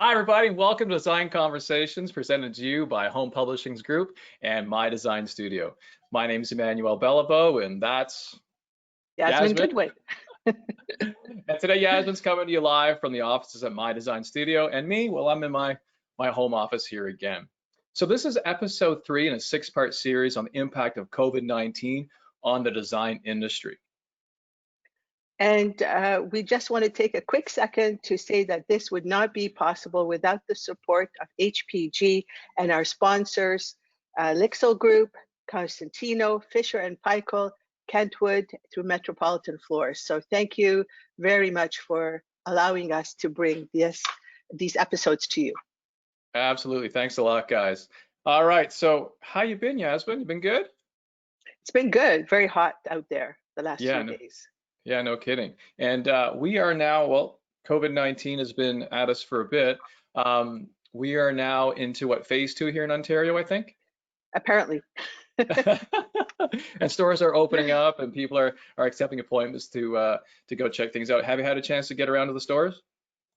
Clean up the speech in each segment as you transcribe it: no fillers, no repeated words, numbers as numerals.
Hi, everybody, and welcome to Design Conversations presented to you by Home Publishings Group and My Design Studio. My name is Emmanuel Bellavo, and that's Yasmin Yasmin. Goodwin. And today, Yasmin's coming to you live from the offices at My Design Studio, and me, well, I'm in my home office here again. So this is episode 3 in a 6-part series on the impact of COVID-19 on the design industry. And we just want to take a quick second to say that this would not be possible without the support of HPG and our sponsors, Lixil Group, Constantino, Fisher and Paykel, Kentwood through Metropolitan Floors. So thank you very much for allowing us to bring these episodes to you. Absolutely. Thanks a lot, guys. All right. So how you been, Yasmin? You been good? It's been good. Very hot out there the last few days. Yeah, no kidding. And we are now, well, COVID-19 has been at us for a bit. We are now into what, phase 2 here in Ontario, I think? Apparently. And stores are opening up and people are accepting appointments to go check things out. Have you had a chance to get around to the stores?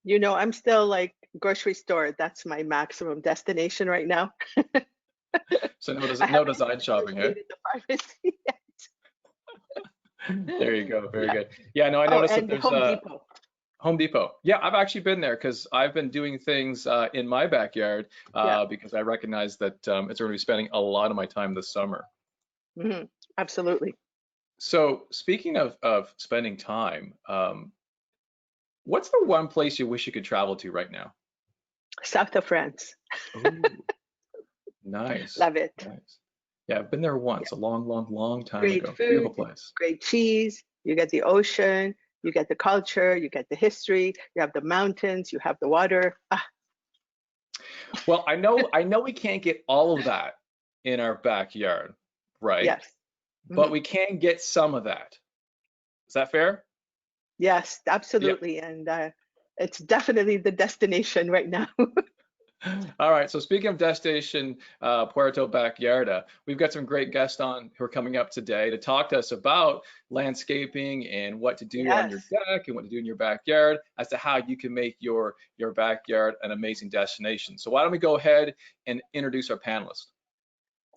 You know, I'm still like grocery store. That's my maximum destination right now. So no design shopping, eh? The pharmacy yet. There you go. Very good. Yeah, no, I noticed that there's Home Depot. Home Depot. Yeah, I've actually been there because I've been doing things in my backyard because I recognize that it's going to be spending a lot of my time this summer. Mm-hmm. Absolutely. So speaking of spending time, what's the one place you wish you could travel to right now? South of France. Ooh, nice. Love it. Nice. Yeah, I've been there once, a long time Great ago. food, Beautiful place. great cheese. You get the ocean, you get the culture, you get the history, you have the mountains, you have the water. Well, I know we can't get all of that in our backyard, right? Yes. But we can get some of that. Is that fair? Yes, absolutely. Yeah. And it's definitely the destination right now. All right, so speaking of destination Puerto Vallarta, we've got some great guests on who are coming up today to talk to us about landscaping and what to do on your deck and what to do in your backyard as to how you can make your backyard an amazing destination. So why don't we go ahead and introduce our panelists?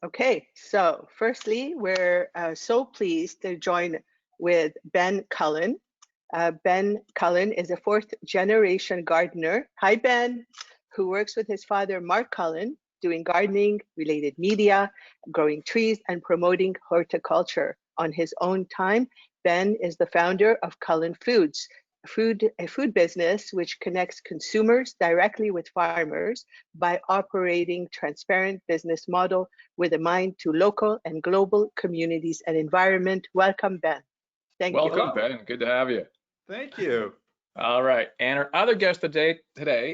Okay, so firstly, we're so pleased to join with Ben Cullen. Ben Cullen is a 4th-generation gardener. Hi, Ben. Who works with his father, Mark Cullen, doing gardening, related media, growing trees, and promoting horticulture. On his own time, Ben is the founder of Cullen Foods, a food business which connects consumers directly with farmers by operating transparent business model with a mind to local and global communities and environment. Welcome, Ben. Thank you. Welcome, Ben. Good to have you. Thank you. All right, and our other guest today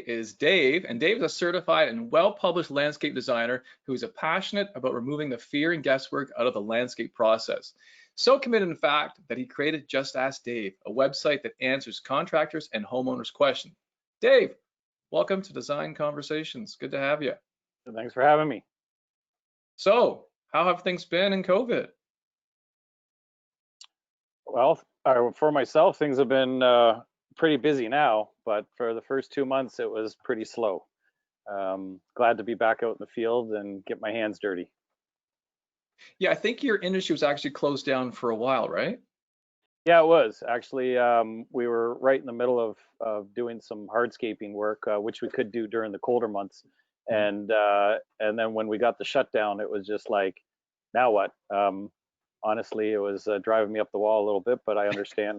is Dave, and Dave is a certified and well-published landscape designer who is passionate about removing the fear and guesswork out of the landscape process. So committed, in fact, that he created Just Ask Dave, a website that answers contractors and homeowners' questions. Dave, welcome to Design Conversations. Good to have you. Thanks for having me. So, how have things been in COVID? Well, for myself, things have been pretty busy now, but for the first 2 months, it was pretty slow. Glad to be back out in the field and get my hands dirty. Yeah, I think your industry was actually closed down for a while, right? Yeah, it was. Actually, we were right in the middle of doing some hardscaping work, which we could do during the colder months. And then when we got the shutdown, it was just like, now what? Honestly, it was driving me up the wall a little bit, but I understand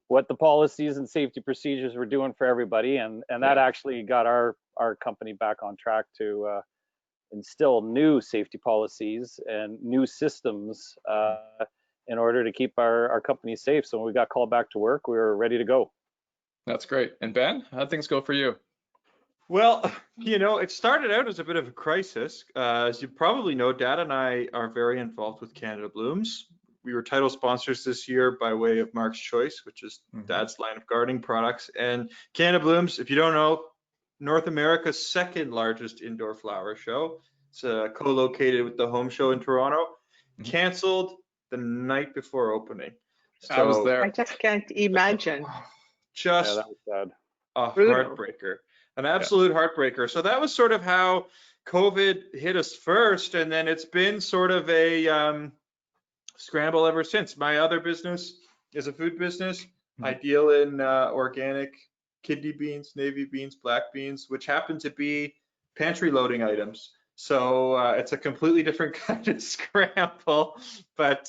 what the policies and safety procedures were doing for everybody, and that actually got our company back on track to instill new safety policies and new systems in order to keep our company safe. So when we got called back to work, we were ready to go. That's great. And Ben, how'd things go for you? Well, you know, it started out as a bit of a crisis. As you probably know, Dad and I are very involved with Canada Blooms. We were title sponsors this year by way of Mark's Choice, which is Dad's line of gardening products. And Canada Blooms, if you don't know, North America's 2nd largest indoor flower show. It's co-located with the Home Show in Toronto. Canceled the night before opening. So, I was there. I just can't imagine. Just that was sad. A heartbreaker. an absolute heartbreaker. So that was sort of how COVID hit us first, and then it's been sort of a scramble ever since. My other business is a food business. I deal in organic kidney beans, navy beans, black beans, which happen to be pantry loading items. So it's a completely different kind of scramble, but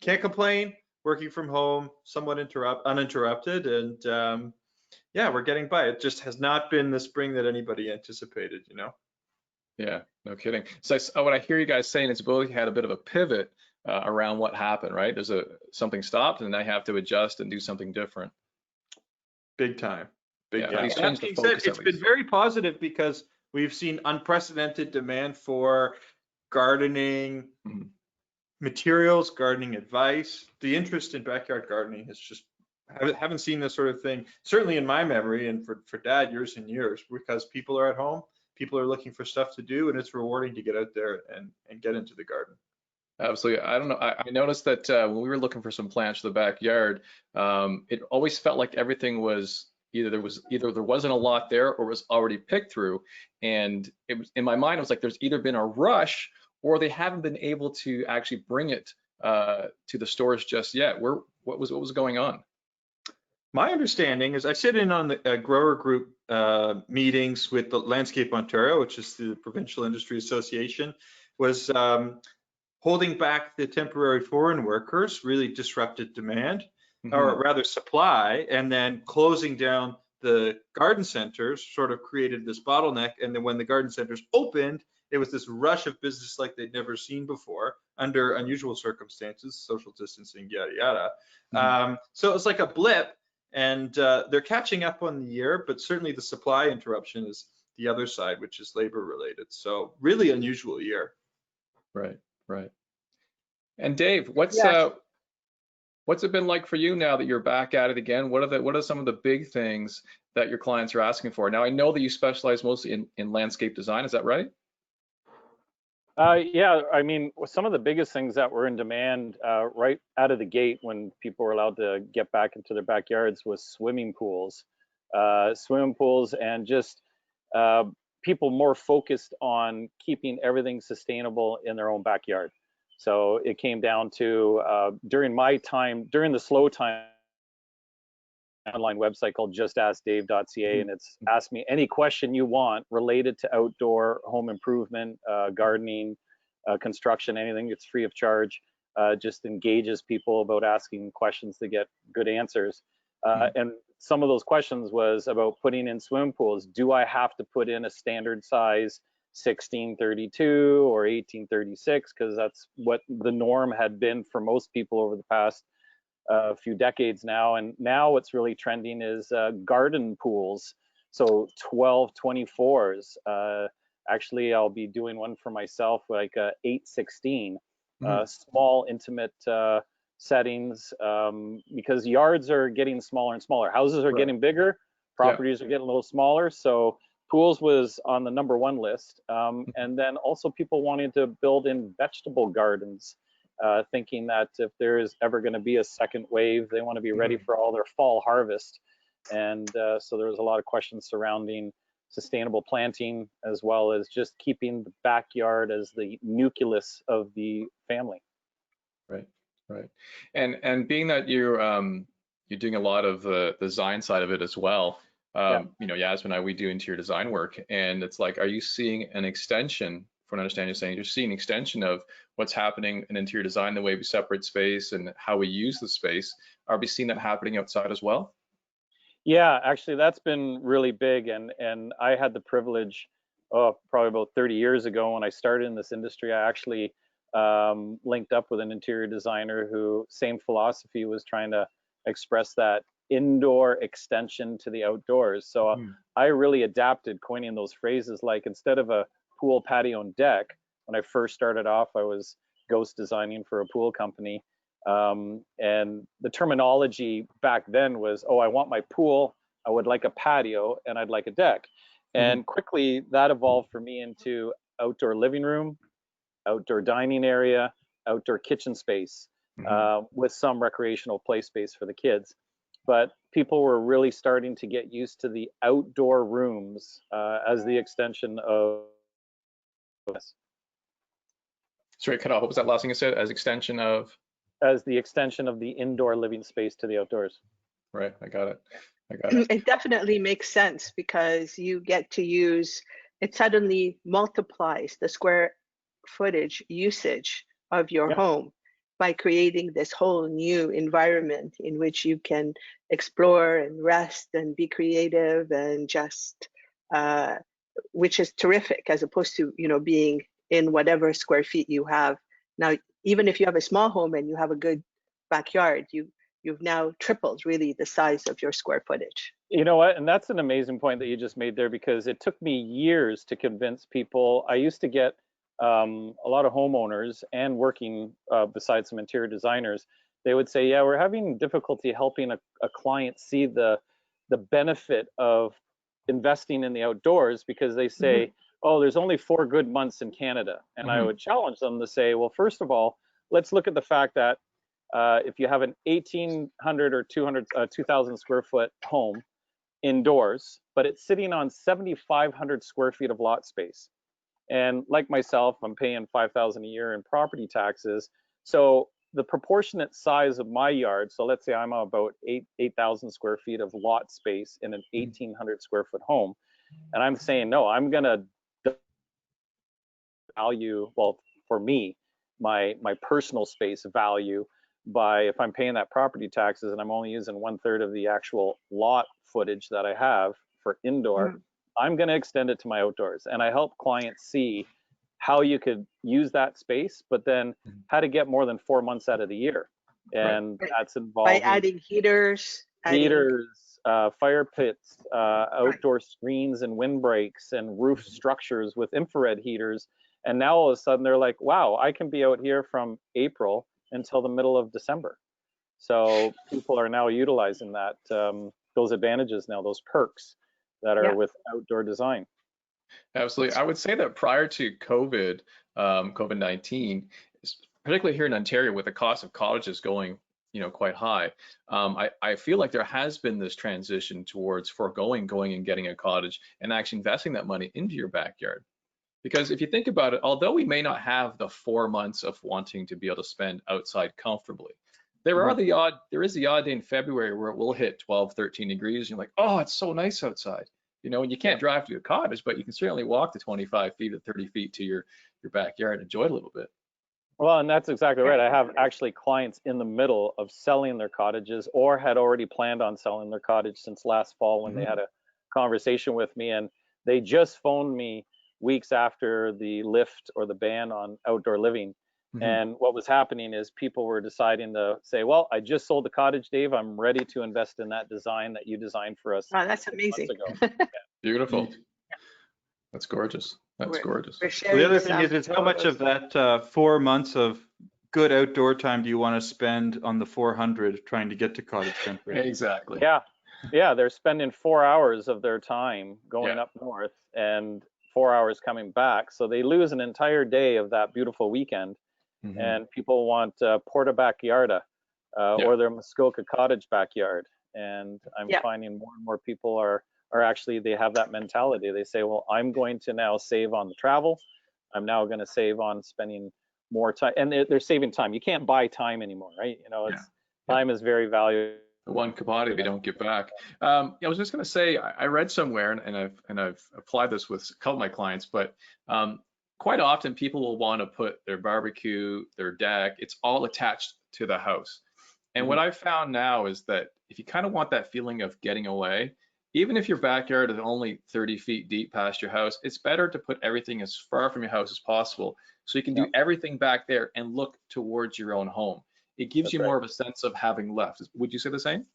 can't complain. Working from home, somewhat uninterrupted, and yeah, we're getting by. It just has not been the spring that anybody anticipated, you know? Yeah, no kidding. So what I hear you guys saying is both had a bit of a pivot around what happened, right? There's something stopped and I have to adjust and do something different. Big time. Big Yeah, time. at least That change the being said, focus it's at been least. very positive because we've seen unprecedented demand for gardening Mhm. materials, gardening advice. The interest in backyard gardening has just haven't seen this sort of thing, certainly in my memory, and for Dad, years and years, because people are at home, people are looking for stuff to do, and it's rewarding to get out there and get into the garden. Absolutely. I don't know. I noticed that when we were looking for some plants for the backyard, it always felt like everything was either there wasn't a lot there or was already picked through. And it was in my mind, it was like there's either been a rush or they haven't been able to actually bring it to the stores just yet. What was going on? My understanding is I sit in on the grower group meetings with the Landscape Ontario, which is the Provincial Industry Association, was holding back the temporary foreign workers really disrupted demand, or rather supply, and then closing down the garden centers sort of created this bottleneck. And then when the garden centers opened, it was this rush of business like they'd never seen before under unusual circumstances, social distancing, yada, yada. So it's like a blip, and they're catching up on the year, but certainly the supply interruption is the other side, which is labor related. So really unusual year. Right, right. And Dave, what's Yes. what's it been like for you now that you're back at it again? What are some of the big things that your clients are asking for? Now I know that you specialize mostly in landscape design, is that right? Yeah, I mean, some of the biggest things that were in demand right out of the gate when people were allowed to get back into their backyards was swimming pools, and just uh, people more focused on keeping everything sustainable in their own backyard. So it came down to during my time, during the slow time, online website called justaskdave.ca, and it's ask me any question you want related to outdoor home improvement, gardening, construction, anything. It's free of charge. Just engages people about asking questions to get good answers. And some of those questions was about putting in swimming pools. Do I have to put in a standard size 1632 or 1836? Because that's what the norm had been for most people over the past a few decades now. And now what's really trending is garden pools. So 1224s. Actually, I'll be doing one for myself, like 816, small, intimate settings, because yards are getting smaller and smaller. Houses are getting bigger, properties are getting a little smaller. So pools was on the #1 list. And then also people wanting to build in vegetable gardens. Thinking that if there is ever going to be a second wave, they want to be ready for all their fall harvest. And so there was a lot of questions surrounding sustainable planting, as well as just keeping the backyard as the nucleus of the family. Right, right. And being that you're doing a lot of the design side of it as well, you know, Yasmin and I, we do interior design work, and it's like, are you seeing an extension? From what I understand, you're saying you're seeing an extension of what's happening in interior design, the way we separate space and how we use the space. Are we seeing that happening outside as well? Yeah, actually, that's been really big, and I had the privilege, probably about 30 years ago when I started in this industry. I actually linked up with an interior designer who, same philosophy, was trying to express that indoor extension to the outdoors. So I really adapted, coining those phrases, like instead of a pool, patio, and deck. When I first started off, I was ghost designing for a pool company. And the terminology back then was, oh, I want my pool, I would like a patio, and I'd like a deck. And quickly that evolved for me into outdoor living room, outdoor dining area, outdoor kitchen space, with some recreational play space for the kids. but people were really starting to get used to the outdoor rooms as the extension of this. Sorry, cut off. What was that last thing you said? As extension of? As the extension of the indoor living space to the outdoors. Right, I got it. I got it. It definitely makes sense because you get to use, it suddenly multiplies the square footage usage of your Yeah. home by creating this whole new environment in which you can explore and rest and be creative and just, which is terrific as opposed to, you know, being in whatever square feet you have. Now, even if you have a small home and you have a good backyard, you've now tripled really the size of your square footage. You know what? And that's an amazing point that you just made there, because it took me years to convince people. I used to get a lot of homeowners and working besides some interior designers. They would say, yeah, we're having difficulty helping a client see the benefit of investing in the outdoors, because they say, oh, there's only 4 good months in Canada. And I would challenge them to say, well, first of all, let's look at the fact that if you have an 1,800 or 2,000 square foot home indoors, but it's sitting on 7,500 square feet of lot space. And like myself, I'm paying $5,000 a year in property taxes. So the proportionate size of my yard, so let's say I'm about 8,000 square feet of lot space in an 1,800 square foot home. And I'm saying, no, I'm going to value, well, for me, my personal space value by, if I'm paying that property taxes and I'm only using 1/3 of the actual lot footage that I have for indoor, I'm going to extend it to my outdoors. And I help clients see how you could use that space, but then how to get more than 4 months out of the year. And that's involved by adding heaters, fire pits, outdoor screens and windbreaks and roof structures with infrared heaters. And now all of a sudden they're like, wow, I can be out here from April until the middle of December. So people are now utilizing that, those advantages now, those perks that are with outdoor design. Absolutely. I would say that prior to COVID-19, particularly here in Ontario, with the cost of cottages going, quite high, I feel like there has been this transition towards going and getting a cottage and actually investing that money into your backyard. Because if you think about it, although we may not have the 4 months of wanting to be able to spend outside comfortably, there is the odd day in February where it will hit 12, 13 degrees. And you're like, oh, it's so nice outside. And you can't drive to a cottage, but you can certainly walk the 25 feet or 30 feet to your backyard and enjoy it a little bit. Well, and that's exactly right. I have actually clients in the middle of selling their cottages or had already planned on selling their cottage since last fall when they had a conversation with me, and they just phoned me weeks after the lift or the ban on outdoor living. And what was happening is people were deciding to say, well, I just sold the cottage, Dave. I'm ready to invest in that design that you designed for us. Wow, that's amazing. Beautiful. That's gorgeous. That's gorgeous. The other thing is how much of that 4 months of good outdoor time do you want to spend on the 400 trying to get to cottage country? Exactly. Yeah, they're spending 4 hours of their time going up north and 4 hours coming back. So they lose an entire day of that beautiful weekend. And people want Porta Backyarda or their Muskoka Cottage backyard. And I'm finding more and more people are actually, they have that mentality. They say, well, I'm going to now save on the travel. I'm now going to save on spending more time. And they're saving time. You can't buy time anymore, right? Time is very valuable. The one commodity they don't get back. I was just going to say, I read somewhere, and I've applied this with a couple of my clients, but quite often people will want to put their barbecue, their deck, it's all attached to the house. And what I've found now is that if you kind of want that feeling of getting away, even if your backyard is only 30 feet deep past your house, it's better to put everything as far from your house as possible so you can do everything back there and look towards your own home. It gives you more of a sense of having left. Would you say the same?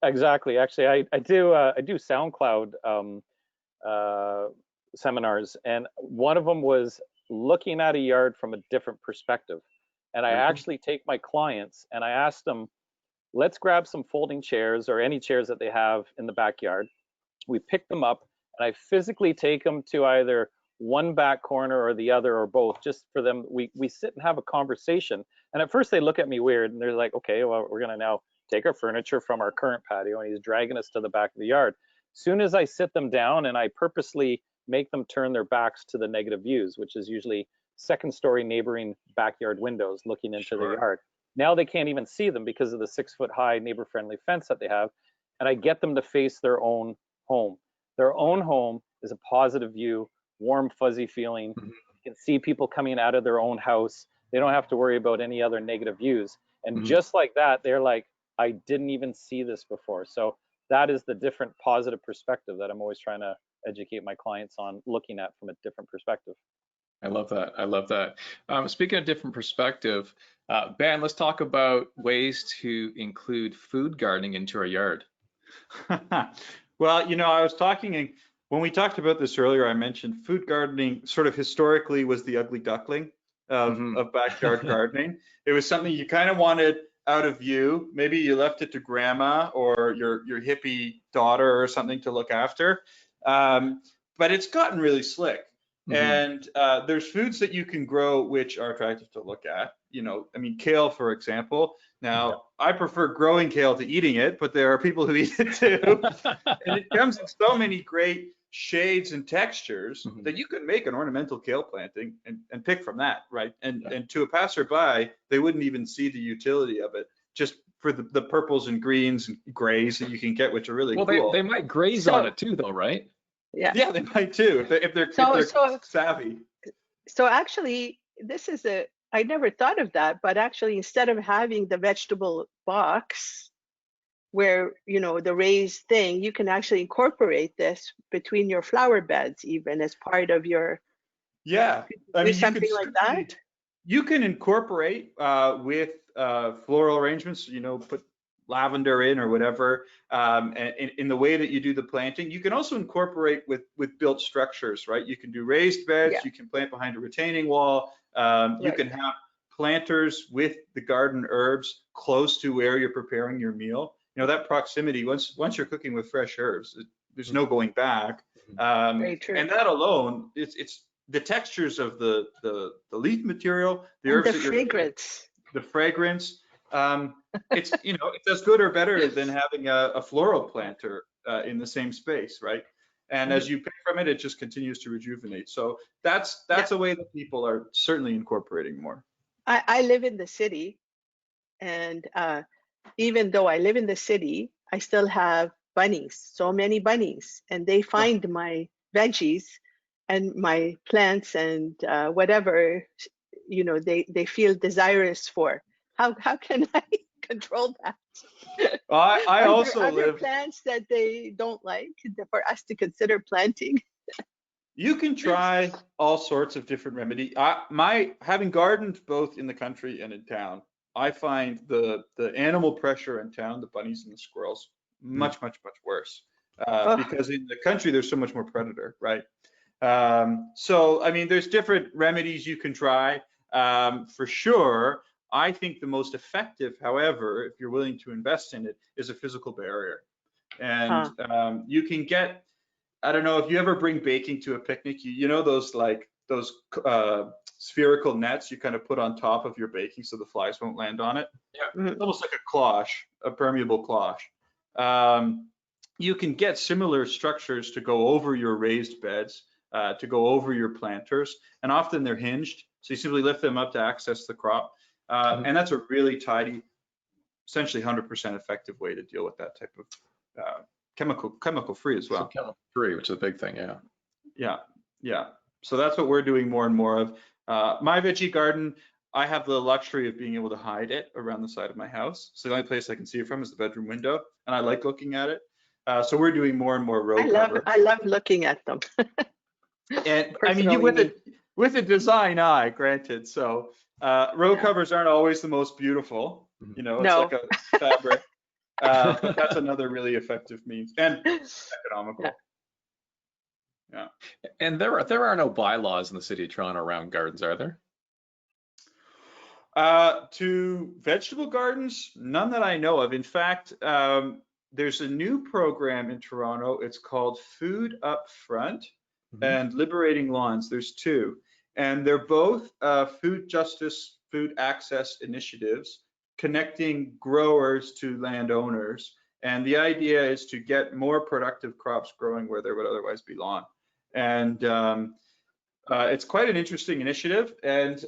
Exactly. Actually, I do SoundCloud seminars, and one of them was looking at a yard from a different perspective. And I actually take my clients and I ask them, let's grab some folding chairs or any chairs that they have in the backyard. We pick them up and I physically take them to either one back corner or the other or both, just for them. We sit and have a conversation. And at first they look at me weird and they're like, okay, well, we're going to now take our furniture from our current patio, and he's dragging us to the back of the yard. Soon as I sit them down and I purposely make them turn their backs to the negative views, which is usually second story neighboring backyard windows looking into the yard. Now they can't even see them because of the 6-foot high neighbor friendly fence that they have. And I get them to face their own home. Their own home is a positive view, warm, fuzzy feeling. You can see people coming out of their own house. They don't have to worry about any other negative views. And just like that, they're like, I didn't even see this before. So that is the different positive perspective that I'm always trying to educate my clients on, looking at from a different perspective. I love that. I love that. Speaking of different perspective, Ben, let's talk about ways to include food gardening into our yard. Well, you know, I was talking, when we talked about this earlier, I mentioned food gardening sort of historically was the ugly duckling of backyard gardening. It was something you kind of wanted out of view. Maybe you left it to grandma or your hippie daughter or something to look after. But it's gotten really slick. And there's foods that you can grow which are attractive to look at. You know, I mean, kale, for example. Now, I prefer growing kale to eating it, but there are people who eat it too. And it comes in so many great shades and textures that you can make an ornamental kale planting and pick from that, right? And to a passerby, they wouldn't even see the utility of it, just for the purples and greens and grays that you can get, which are really cool. They might graze on it too, though, right? Yeah, they might too, if they're savvy. So actually, I never thought of that, but actually, instead of having the vegetable box where, you know, the raised thing, you can actually incorporate this between your flower beds, even as part of your, I mean, something like that. You can incorporate with floral arrangements, you know, put lavender in or whatever, and in the way that you do the planting. You can also incorporate with built structures, right? You can do raised beds, you can plant behind a retaining wall, you can have planters with the garden herbs close to where you're preparing your meal. You know, that proximity, once you're cooking with fresh herbs, there's no going back. Very true. And that alone, it's the textures of the leaf material, the herbs, the fragrance. It's, you know, it's as good or better than having a floral planter in the same space, right? And as you pick from it, it just continues to rejuvenate. So that's a way that people are certainly incorporating more. I live in the city, and even though I live in the city, I still have bunnies, so many bunnies, and they find my veggies and my plants and whatever, you know, they feel desirous for. How can I control that? I also there live plants that they don't like for us to consider planting. You can try all sorts of different remedies. Having gardened both in the country and in town, I find the animal pressure in town, the bunnies and the squirrels, much worse. Because in the country there's so much more predator, right? So I mean, there's different remedies you can try. For sure, I think the most effective, however, if you're willing to invest in it, is a physical barrier. And you can get, I don't know if you ever bring baking to a picnic, you know those spherical nets you kind of put on top of your baking so the flies won't land on it? Yeah, it's almost like a cloche, a permeable cloche. You can get similar structures to go over your raised beds, to go over your planters, and often they're hinged. So you simply lift them up to access the crop. And that's a really tidy, essentially 100% effective way to deal with that type of chemical free as well. So chemical free, which is a big thing, Yeah. So that's what we're doing more and more of. My veggie garden, I have the luxury of being able to hide it around the side of my house. So the only place I can see it from is the bedroom window, and I like looking at it. So we're doing more and more row cover. I love looking at them. And I mean, with a design eye, granted. So row covers aren't always the most beautiful. You know, it's like a fabric. But that's another really effective means and economical. Yeah. And there are no bylaws in the city of Toronto around gardens, are there? To vegetable gardens, none that I know of. In fact, there's a new program in Toronto. It's called Food Up Front and Liberating Lawns. There's two, and they're both food justice, food access initiatives connecting growers to landowners. And the idea is to get more productive crops growing where there would otherwise be lawn. And it's quite an interesting initiative. And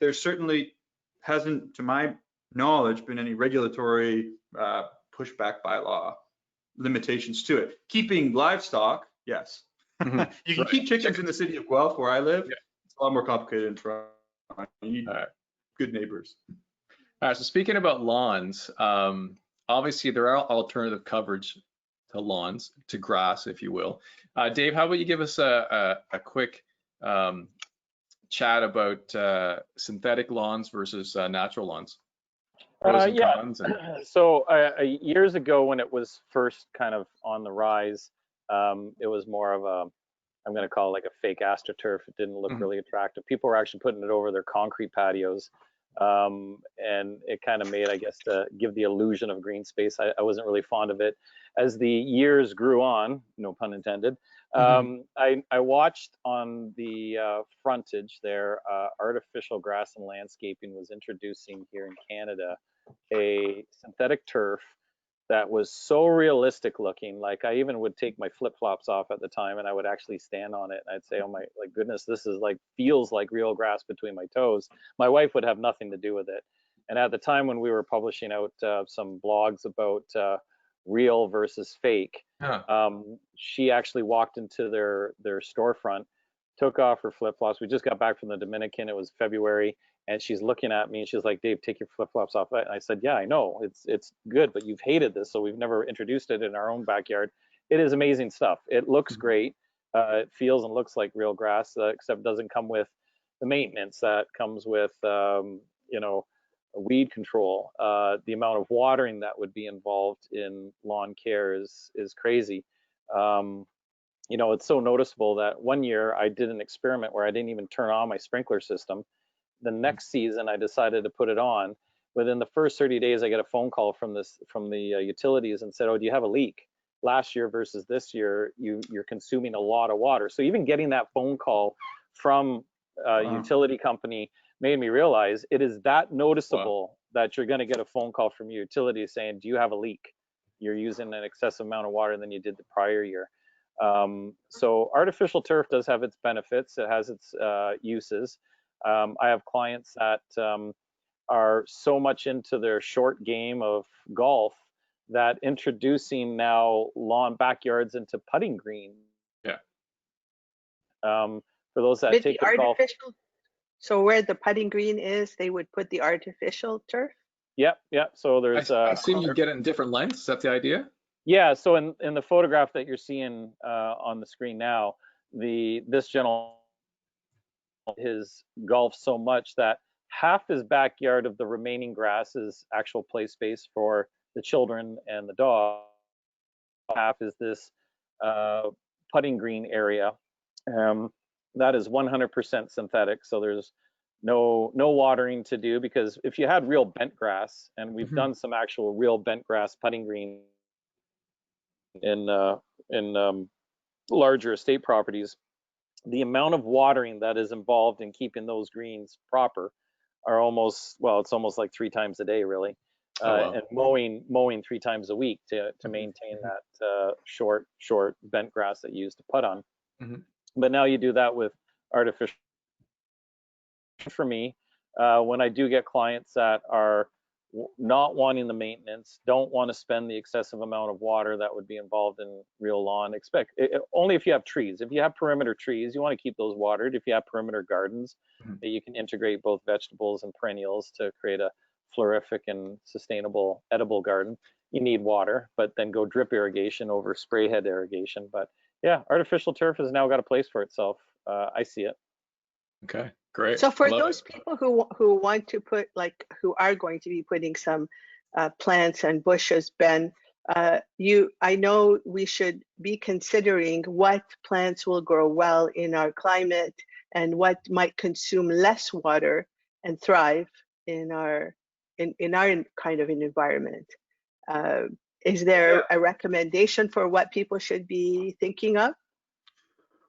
there certainly hasn't, to my knowledge, been any regulatory pushback by law limitations to it. Keeping livestock, yes. You can keep chickens in the city of Guelph, where I live. Yeah. It's a lot more complicated in Toronto. You need good neighbors. All right, so speaking about lawns, obviously there are alternative coverage to lawns, to grass, if you will. Dave, how about you give us a quick chat about synthetic lawns versus natural lawns? Pros and Yeah. cons and... So years ago, when it was first kind of on the rise, it was more of a, I'm going to call it like a fake AstroTurf. It didn't look really attractive. People were actually putting it over their concrete patios. And it kind of made, I guess, to give the illusion of green space. I wasn't really fond of it. As the years grew on, no pun intended, I watched on the frontage there, Artificial Grass and Landscaping was introducing here in Canada a synthetic turf that was so realistic looking. Like, I even would take my flip-flops off at the time and I would actually stand on it. And I'd say, oh my goodness, this is like, feels like real grass between my toes. My wife would have nothing to do with it. And at the time when we were publishing out some blogs about real versus fake, she actually walked into their storefront, took off her flip-flops. We just got back from the Dominican. It was February. And she's looking at me and she's like, Dave, take your flip-flops off. And I said, yeah, I know, it's good, but you've hated this, so we've never introduced it in our own backyard. It is amazing stuff. It looks great. It feels and looks like real grass, except it doesn't come with the maintenance that comes with, you know, weed control. The amount of watering that would be involved in lawn care is crazy. You know, it's so noticeable that one year I did an experiment where I didn't even turn on my sprinkler system. The next season, I decided to put it on. Within the first 30 days, I get a phone call from the utilities and said, "Oh, do you have a leak? Last year versus this year, you're consuming a lot of water." So even getting that phone call from a utility company made me realize it is that noticeable that you're going to get a phone call from your utility saying, "Do you have a leak? You're using an excessive amount of water than you did the prior year." So artificial turf does have its benefits. It has its uses. I have clients that are so much into their short game of golf that introducing now lawn backyards into putting green. Yeah. For those that take the golf. So where the putting green is, they would put the artificial turf? Yep. So there's. I assume you get it in different lengths. Is that the idea? Yeah. So in the photograph that you're seeing on the screen now, this gentleman, his golf so much that half his backyard of the remaining grass is actual play space for the children and the dog. Half is this putting green area. That is 100% synthetic, so there's no watering to do, because if you had real bent grass, and we've done some actual real bent grass putting green in larger estate properties, the amount of watering that is involved in keeping those greens proper are almost, well, it's almost like 3 times a day, really. And mowing 3 times a week to maintain that short bent grass that you used to put on. But now you do that with artificial. For me, when I do get clients that are not wanting the maintenance, don't want to spend the excessive amount of water that would be involved in real lawn, only if you have trees. If you have perimeter trees, you want to keep those watered. If you have perimeter gardens, you can integrate both vegetables and perennials to create a florific and sustainable edible garden. You need water, but then go drip irrigation over spray head irrigation. But yeah, artificial turf has now got a place for itself. I see it. Okay, great. So for those people who want to put, like, who are going to be putting some plants and bushes, Ben, I know we should be considering what plants will grow well in our climate and what might consume less water and thrive in our kind of an environment. Is there a recommendation for what people should be thinking of?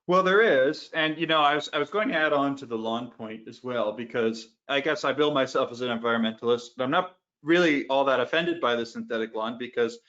Well, there is, and you know, I was going to add on to the lawn point as well, because I guess I bill myself as an environmentalist, but I'm not really all that offended by the synthetic lawn because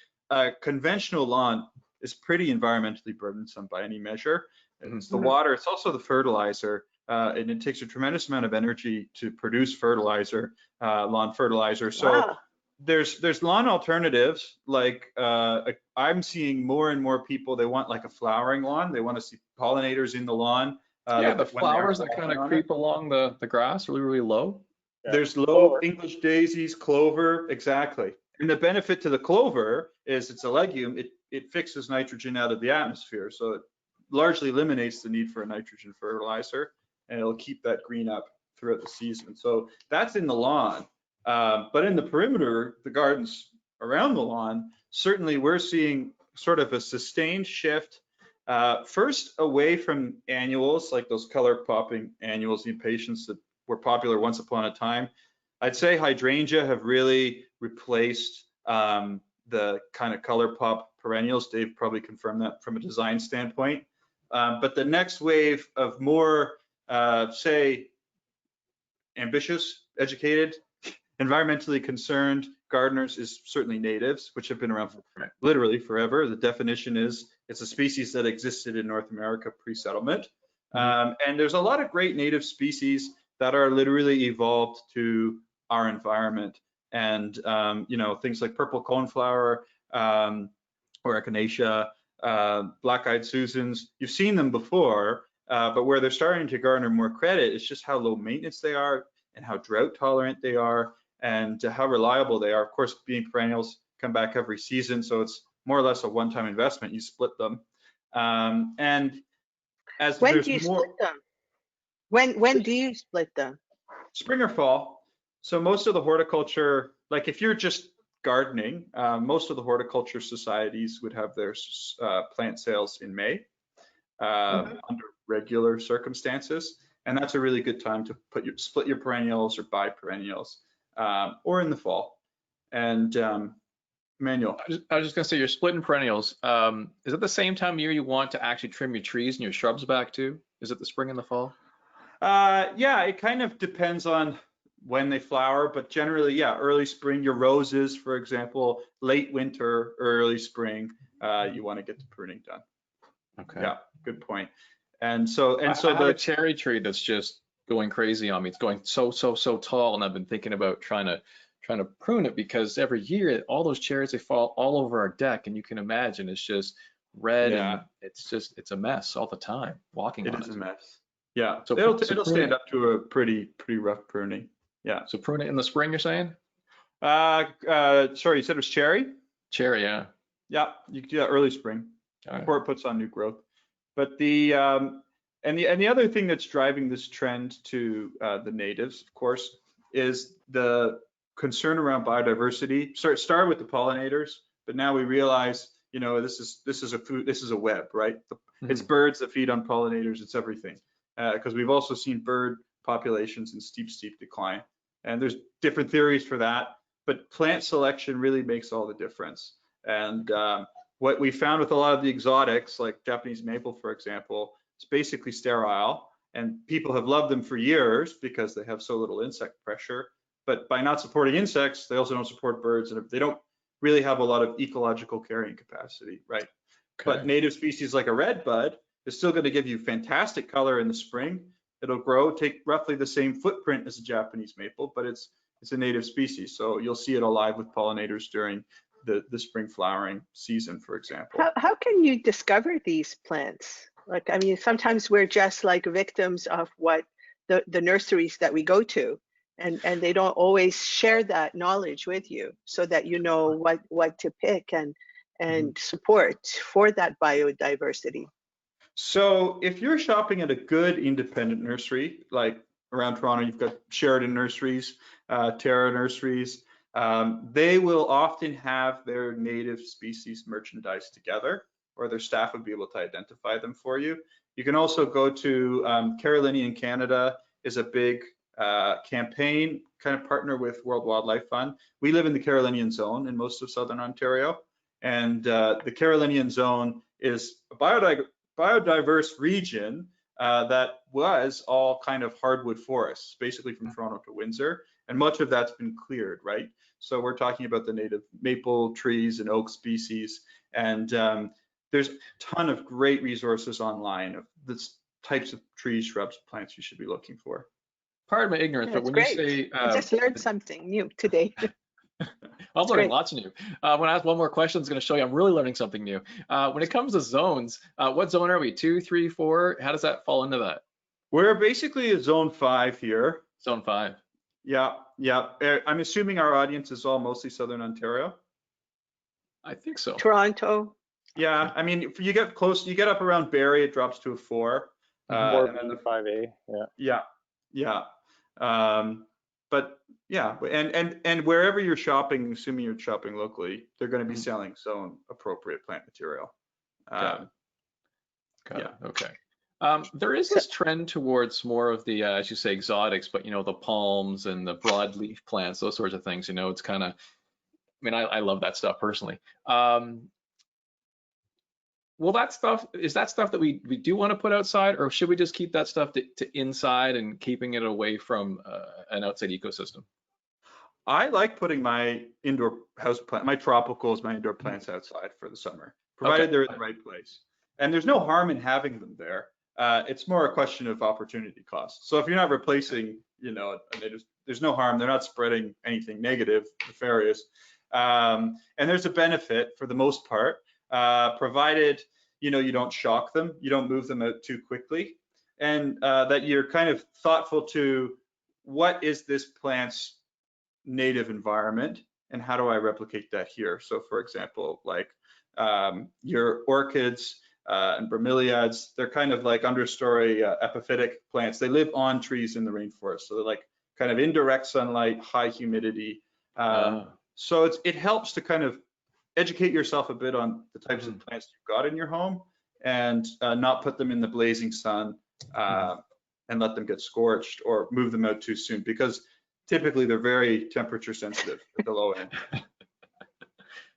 conventional lawn is pretty environmentally burdensome by any measure. It's the water, it's also the fertilizer, and it takes a tremendous amount of energy to produce fertilizer, lawn fertilizer. So Wow. there's lawn alternatives, like I'm seeing more and more people, they want like a flowering lawn. They want to see pollinators in the lawn. Yeah, the when they aren't flowers that kind walking of on creep along the grass really, really low. Yeah. There's low Clover. English daisies, clover, exactly. And the benefit to the clover is it's a legume. It fixes nitrogen out of the atmosphere, so it largely eliminates the need for a nitrogen fertilizer, and it'll keep that green up throughout the season. So that's in the lawn. But in the perimeter, the gardens around the lawn, certainly we're seeing sort of a sustained shift. First, away from annuals, like those color popping annuals, the impatiens that were popular once upon a time. I'd say hydrangea have really replaced the kind of color pop perennials. Dave probably confirmed that from a design standpoint. But the next wave of more, say, ambitious, educated, environmentally concerned gardeners is certainly natives, which have been around for literally forever. The definition is it's a species that existed in North America pre-settlement. And there's a lot of great native species that are literally evolved to our environment. And, you know, things like purple coneflower or echinacea, black-eyed Susans, you've seen them before, but where they're starting to garner more credit is just how low maintenance they are and how drought tolerant they are and how reliable they are. Of course, being perennials, come back every season, so it's more or less a one-time investment. You split them. And as When there's do you more, split them? When do you split them? spring or fall. So most of the horticulture, like if you're just gardening, most of the horticulture societies would have their plant sales in May under regular circumstances. And that's a really good time to split your perennials or buy perennials, or in the fall. And Emmanuel. I was just gonna say you're splitting perennials. Is it the same time of year you want to actually trim your trees and your shrubs back too? Is it the spring and the fall? Yeah, it kind of depends on when they flower, but generally, yeah, early spring, your roses, for example, late winter, early spring, you want to get the pruning done. Okay. Yeah, good point. And so I have a cherry tree that's just going crazy on me. It's going so tall, and I've been thinking about trying to prune it because every year all those cherries, they fall all over our deck, and you can imagine it's just red and it's a mess all the time walking on it. It is a mess. Yeah, So it'll stand up to a pretty rough pruning. Yeah. So prune it in the spring, you're saying? Sorry, you said it was cherry? Cherry, yeah. Yeah, you can do that early spring before it puts on new growth. But the other thing that's driving this trend to the natives, of course, is the concern around biodiversity. Started with the pollinators, but now we realize, you know, this is a web, right? It's birds that feed on pollinators. It's everything, because we've also seen bird populations in steep decline, and there's different theories for that. But plant selection really makes all the difference. And what we found with a lot of the exotics, like Japanese maple, for example, it's basically sterile, and people have loved them for years because they have so little insect pressure. But by not supporting insects, they also don't support birds, and they don't really have a lot of ecological carrying capacity, right? Okay. But native species like a redbud is still going to give you fantastic color in the spring. It'll grow, take roughly the same footprint as a Japanese maple, but it's a native species, so you'll see it alive with pollinators during the spring flowering season, for example. How can you discover these plants? Like, I mean, sometimes we're just like victims of what the nurseries that we go to, and they don't always share that knowledge with you so that you know what to pick and support for that biodiversity. So if you're shopping at a good independent nursery, like around Toronto, you've got Sheridan Nurseries, Terra Nurseries, they will often have their native species merchandised together, or their staff would be able to identify them for you. You can also go to Carolinian Canada is a big campaign, kind of partner with World Wildlife Fund. We live in the Carolinian Zone in most of Southern Ontario, and the Carolinian Zone is a biodiverse region that was all kind of hardwood forests, basically from Toronto to Windsor. and much of that's been cleared, right? So we're talking about the native maple trees and oak species, and there's a ton of great resources online of the types of trees, shrubs, plants you should be looking for. Pardon my ignorance, but That's when great. you say I just learned something new today. I'm learning great. lots new. When I ask one more question, it's going to show you I'm really learning something new. When it comes to zones, what zone are we? 2, 3, 4? How does that fall into that? We're basically a zone 5 here. Zone 5. Yeah. I'm assuming our audience is all mostly Southern Ontario. I think so. Toronto. Yeah, I mean, if you get close, you get up around Barrie, it drops to a 4. 4B, 5A, yeah. Yeah. But yeah, and wherever you're shopping, assuming you're shopping locally, they're going to be selling zone appropriate plant material. Got it. Okay. There is this trend towards more of the, as you say, exotics, but the palms and the broadleaf plants, those sorts of things. It's kind of, I mean, I love that stuff personally. Well, is that stuff that we do want to put outside, or should we just keep that stuff to inside and keeping it away from an outside ecosystem? I like putting my indoor house plant, my tropicals, my indoor plants outside for the summer, provided they're in the right place. And there's no harm in having them there. It's more a question of opportunity cost. So if you're not replacing, there's no harm. They're not spreading anything negative, nefarious. And there's a benefit for the most part, provided you don't shock them, you don't move them out too quickly, and that you're kind of thoughtful to what is this plant's native environment and how do I replicate that here. So for example, like your orchids and bromeliads, they're kind of like understory epiphytic plants. They live on trees in the rainforest, so they're like kind of indirect sunlight, high humidity. So it helps to kind of educate yourself a bit on the types of plants you've got in your home, and not put them in the blazing sun and let them get scorched or move them out too soon, because typically they're very temperature sensitive at the low end.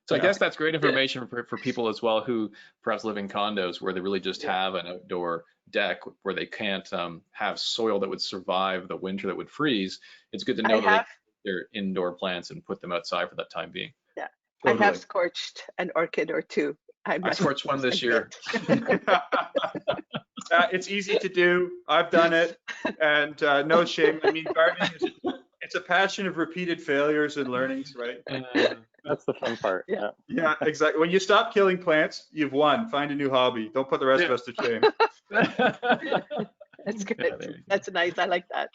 So I guess that's great information for people as well who perhaps live in condos where they really just have an outdoor deck where they can't have soil that would survive the winter that would freeze. It's good to know that they're indoor plants and put them outside for that time being. Yeah, totally. I have scorched an orchid or two. I scorched one this year. It's easy to do. I've done it, and no shame. I mean, gardening it's a passion of repeated failures and learnings, right? That's the fun part. Yeah, exactly. When you stop killing plants, you've won. Find a new hobby. Don't put the rest of us to shame. That's good. That's nice. I like that.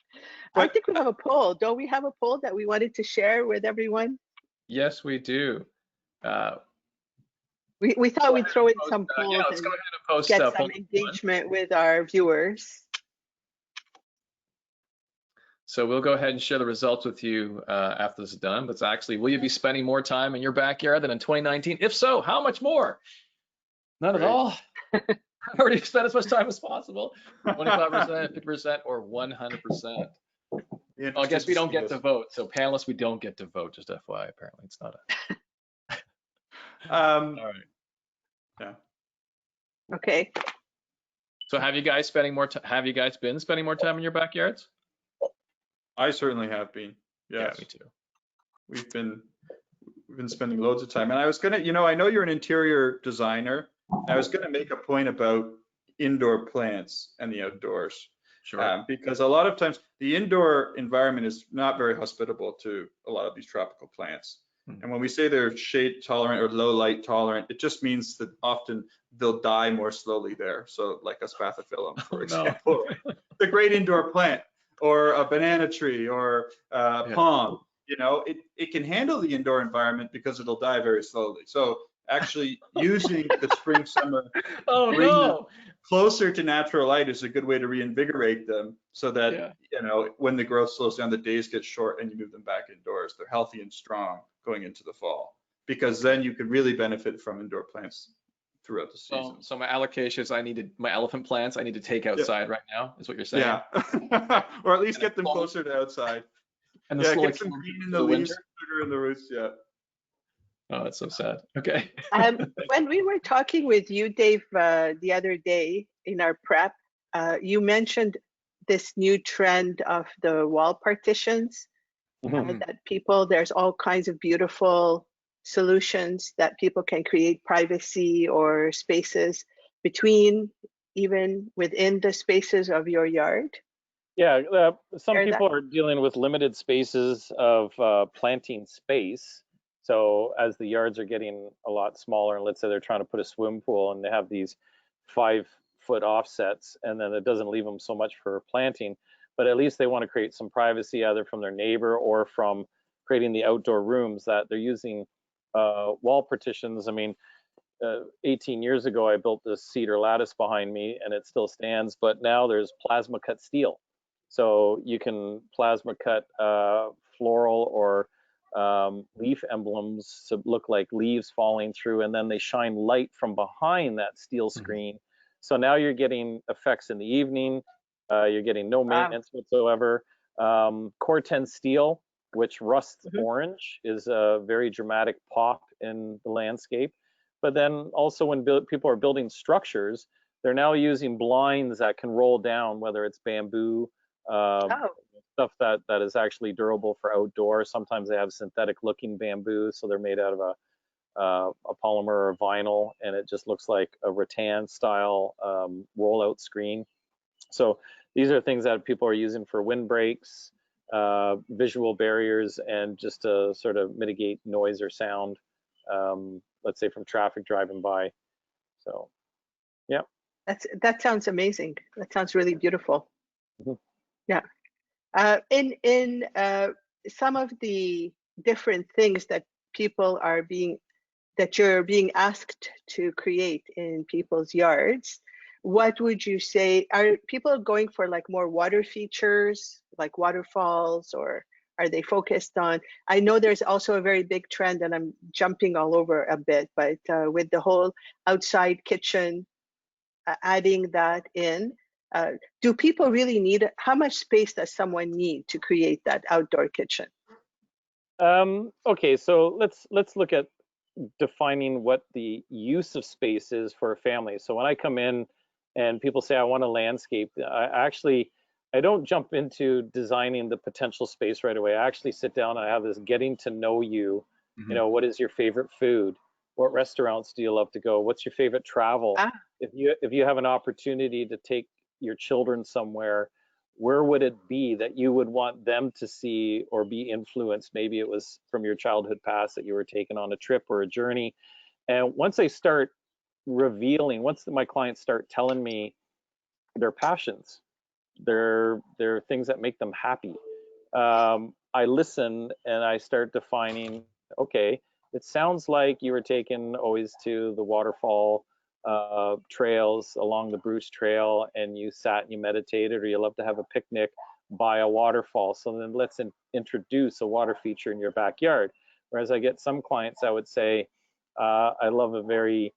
I think we have a poll. Don't we have a poll that we wanted to share with everyone? Yes, we do. We thought we'd throw in some polls let's go ahead and post get some engagement with our viewers. So we'll go ahead and share the results with you after this is done. But it's actually, will you be spending more time in your backyard than in 2019? If so, how much more? None at all. I've already spent as much time as possible. 25%, 50%, or 100%. Yeah, I guess we don't get to vote. So panelists, we don't get to vote. Just FYI, apparently it's not a. All right. Yeah. Okay. So have you guys spending more? Have you guys been spending more time in your backyards? I certainly have been. Yes. Yeah, me too. We've been spending loads of time. And I was gonna, I know you're an interior designer. I was gonna make a point about indoor plants and the outdoors. Sure. Because a lot of times the indoor environment is not very hospitable to a lot of these tropical plants. And when we say they're shade tolerant or low light tolerant, it just means that often they'll die more slowly there. So like a spathiphyllum, for example, right? The great indoor plant, or a banana tree, or palm, it can handle the indoor environment because it'll die very slowly. So actually using the spring, summer, closer to natural light is a good way to reinvigorate them, so that when the growth slows down, the days get short and you move them back indoors. They're healthy and strong going into the fall, because then you can really benefit from indoor plants throughout the season. So my allocations, my elephant plants, I need to take outside right now, is what you're saying? Yeah, or at least get them closer to outside. And get some green in the leaves, sugar in the roots. Yeah. Oh, that's so sad. Okay. When we were talking with you, Dave, the other day in our prep, you mentioned this new trend of the wall partitions. Mhm. that people, there's all kinds of beautiful solutions that people can create privacy or spaces between, even within the spaces of your yard. Yeah, some Share that. people are dealing with limited spaces of planting space. So as the yards are getting a lot smaller, and let's say they're trying to put a swim pool and they have these 5-foot offsets, and then it doesn't leave them so much for planting, but at least they want to create some privacy either from their neighbor or from creating the outdoor rooms that they're using wall partitions. I mean, 18 years ago, I built this cedar lattice behind me and it still stands, but now there's plasma cut steel. So you can plasma cut floral or leaf emblems to look like leaves falling through, and then they shine light from behind that steel screen. So now you're getting effects in the evening. You're getting no Wow. maintenance whatsoever. Corten steel, which rusts orange, is a very dramatic pop in the landscape. But then also when people are building structures, they're now using blinds that can roll down, whether it's bamboo, Oh, stuff that is actually durable for outdoor. Sometimes they have synthetic looking bamboo, so they're made out of a polymer or vinyl, and it just looks like a rattan style rollout screen. So these are things that people are using for windbreaks, visual barriers, and just to sort of mitigate noise or sound, let's say from traffic driving by. So, yeah. that sounds amazing. That sounds really beautiful. Mhm. Yeah. In some of the different things that people are that you're being asked to create in people's yards, what would you say, are people going for like more water features, like waterfalls, or are they focused on, I know there's also a very big trend, and I'm jumping all over a bit, but with the whole outside kitchen, adding that in, do people really need, how much space does someone need to create that outdoor kitchen? Okay, so let's look at defining what the use of space is for a family. So when I come in and people say I want a landscape, I don't jump into designing the potential space right away. I actually sit down and I have this getting to know you. You know, what is your favorite food? What restaurants do you love to go? What's your favorite travel? Ah, If you have an opportunity to take your children somewhere, where would it be that you would want them to see or be influenced? Maybe it was from your childhood past that you were taken on a trip or a journey. And once they start revealing, once my clients start telling me their passions, their things that make them happy, I listen and I start defining, okay, it sounds like you were taken always to the waterfall trails along the Bruce Trail, and you sat and you meditated, or you love to have a picnic by a waterfall. So then let's introduce a water feature in your backyard. Whereas I get some clients that would say, I love a very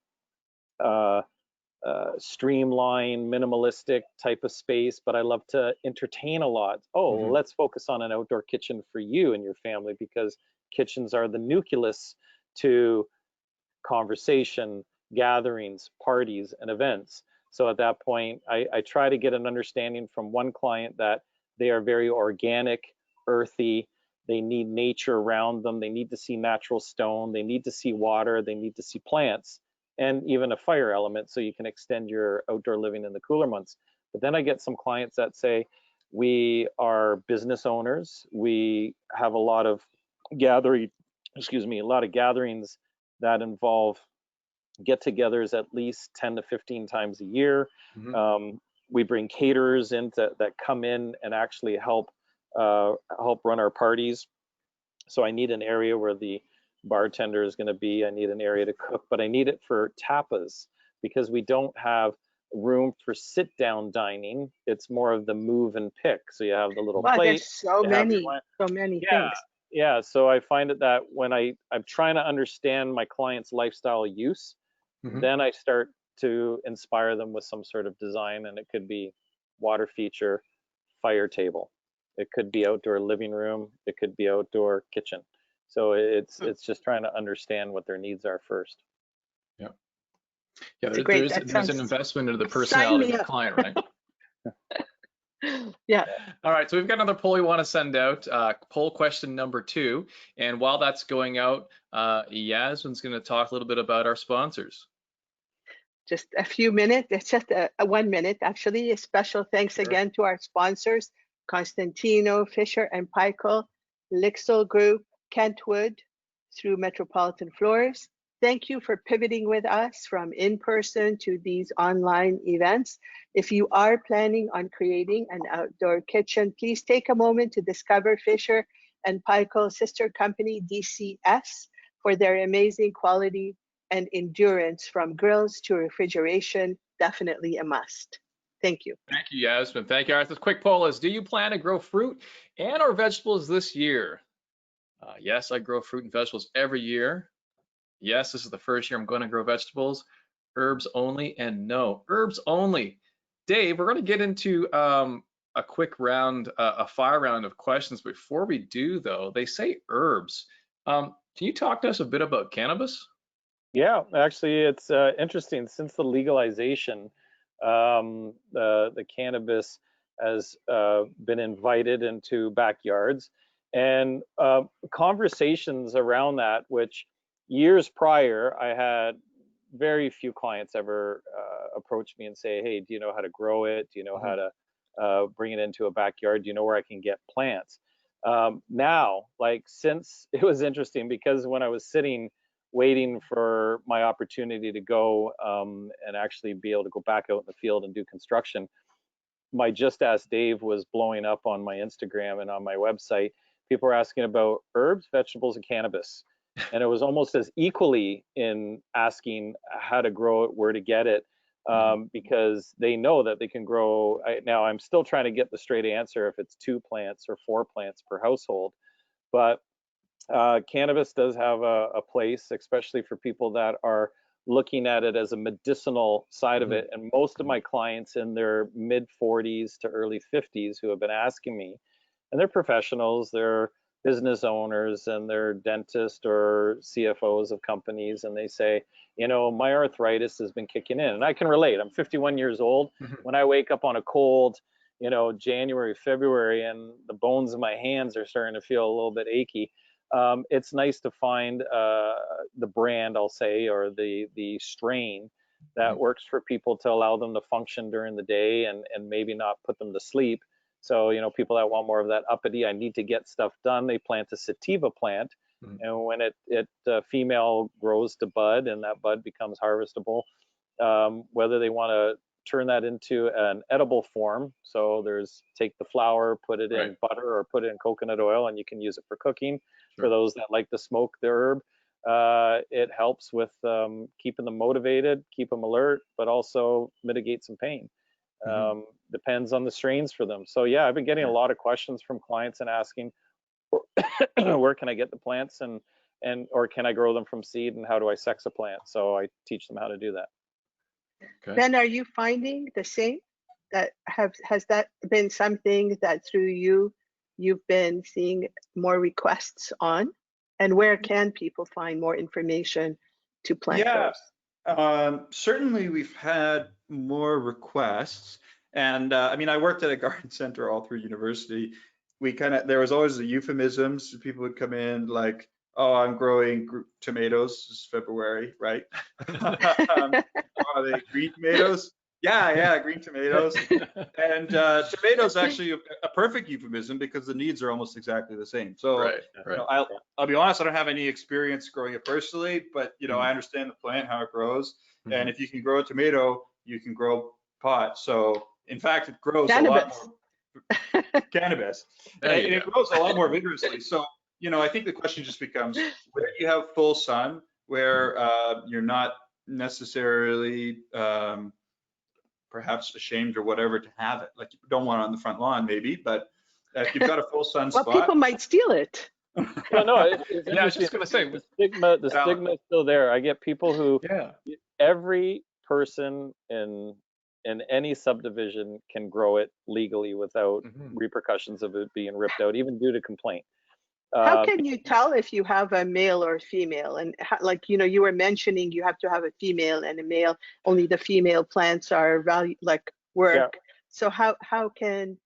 streamlined, minimalistic type of space, but I love to entertain a lot. Oh, well, let's focus on an outdoor kitchen for you and your family, because kitchens are the nucleus to conversation, gatherings, parties, and events. So at that point, I try to get an understanding from one client that they are very organic, earthy. They need nature around them. They need to see natural stone. They need to see water. They need to see plants, and even a fire element, so you can extend your outdoor living in the cooler months. But then I get some clients that say, we are business owners. We have a lot of gatherings that involve get-togethers at least 10 to 15 times a year. We bring caterers in that come in and actually help run our parties. So I need an area where the bartender is going to be. I need an area to cook, but I need it for tapas, because we don't have room for sit-down dining. It's more of the move and pick. So you have the little wow, plate. there's so many Yeah, things. yeah. So I find it that when I'm trying to understand my client's lifestyle use, then I start to inspire them with some sort of design, and it could be water feature, fire table. It could be outdoor living room. It could be outdoor kitchen. So it's just trying to understand what their needs are first. Yeah, It's great. there's an investment into the Sign personality me of the up. client, right? Yeah. All right, so we've got another poll we want to send out, poll question number 2. And while that's going out, Yasmin's going to talk a little bit about our sponsors. Just a few minutes. It's just a 1 minute, actually. A special thanks Sure. again to our sponsors, Constantino, Fisher and Paykel, Lixel Group, Kentwood, through Metropolitan Floors. Thank you for pivoting with us from in-person to these online events. If you are planning on creating an outdoor kitchen, please take a moment to discover Fisher and Paykel sister company, DCS, for their amazing quality and endurance from grills to refrigeration. Definitely a must. Thank you. Thank you, Yasmin. Thank you. All right, this quick poll is, do you plan to grow fruit and or vegetables this year? Yes, I grow fruit and vegetables every year. Yes, this is the first year I'm going to grow vegetables. Herbs only, and no, herbs only. Dave, we're going to get into a quick round, a fire round of questions. Before we do, though, they say herbs. Can you talk to us a bit about cannabis? Yeah, actually, it's interesting. Since the legalization, the cannabis has been invited into backyards, and conversations around that, which years prior, I had very few clients ever approach me and say, hey, do you know how to grow it? Do you know how to bring it into a backyard? Do you know where I can get plants? Now, like, since it was interesting, because when I was sitting waiting for my opportunity to go and actually be able to go back out in the field and do construction, my Just Ask Dave was blowing up on my Instagram and on my website. People were asking about herbs, vegetables, and cannabis. And it was almost as equally in asking how to grow it, where to get it, because they know that they can grow. Now, I'm still trying to get the straight answer if it's 2 plants or 4 plants per household, but cannabis does have a place, especially for people that are looking at it as a medicinal side of it. And most of my clients in their mid 40s to early 50s who have been asking me, and they're professionals, they're business owners, and they're dentists or CFOs of companies, and they say, you know, my arthritis has been kicking in. And I can relate. I'm 51 years old. When I wake up on a cold, you know, January, February, and the bones in my hands are starting to feel a little bit achy, it's nice to find the brand, I'll say, or the strain that works for people to allow them to function during the day and maybe not put them to sleep. So, you know, people that want more of that uppity, I need to get stuff done, they plant a sativa plant. And when it female grows to bud and that bud becomes harvestable, whether they want to turn that into an edible form, so there's take the flower, put it in butter or put it in coconut oil, and you can use it for cooking. For those that like to smoke the herb, it helps with keeping them motivated, keep them alert, but also mitigate some pain. Depends on the strains for them. So yeah, I've been getting a lot of questions from clients and asking, where can I get the plants, and or can I grow them from seed, and how do I sex a plant? So I teach them how to do that. Okay. Ben, are you finding the same? That has that been something that through you've been seeing more requests on? And where can people find more information to plant those? Certainly we've had more requests. And I mean, I worked at a garden center all through university. There was always the euphemisms. People would come in like, oh, I'm growing tomatoes. It's February, right? Are they green tomatoes? Yeah, green tomatoes. And tomatoes actually a perfect euphemism because the needs are almost exactly the same. So you know, I'll be honest, I don't have any experience growing it personally, but you know, I understand the plant, how it grows. And if you can grow a tomato, you can grow pot. So in fact, it grows a lot more cannabis. And it grows a lot more vigorously. So, you know, I think the question just becomes, where you have full sun, where you're not necessarily perhaps ashamed or whatever to have it. Like you don't want it on the front lawn maybe, but if you've got a full sun spot. Well, people might steal it. Well, no, it's I was just gonna say the stigma is still there. I get people who every person in any subdivision can grow it legally without repercussions of it being ripped out, even due to complaint. How can you tell if you have a male or female? And like, you know, you were mentioning you have to have a female and a male. Only the female plants are work. So how can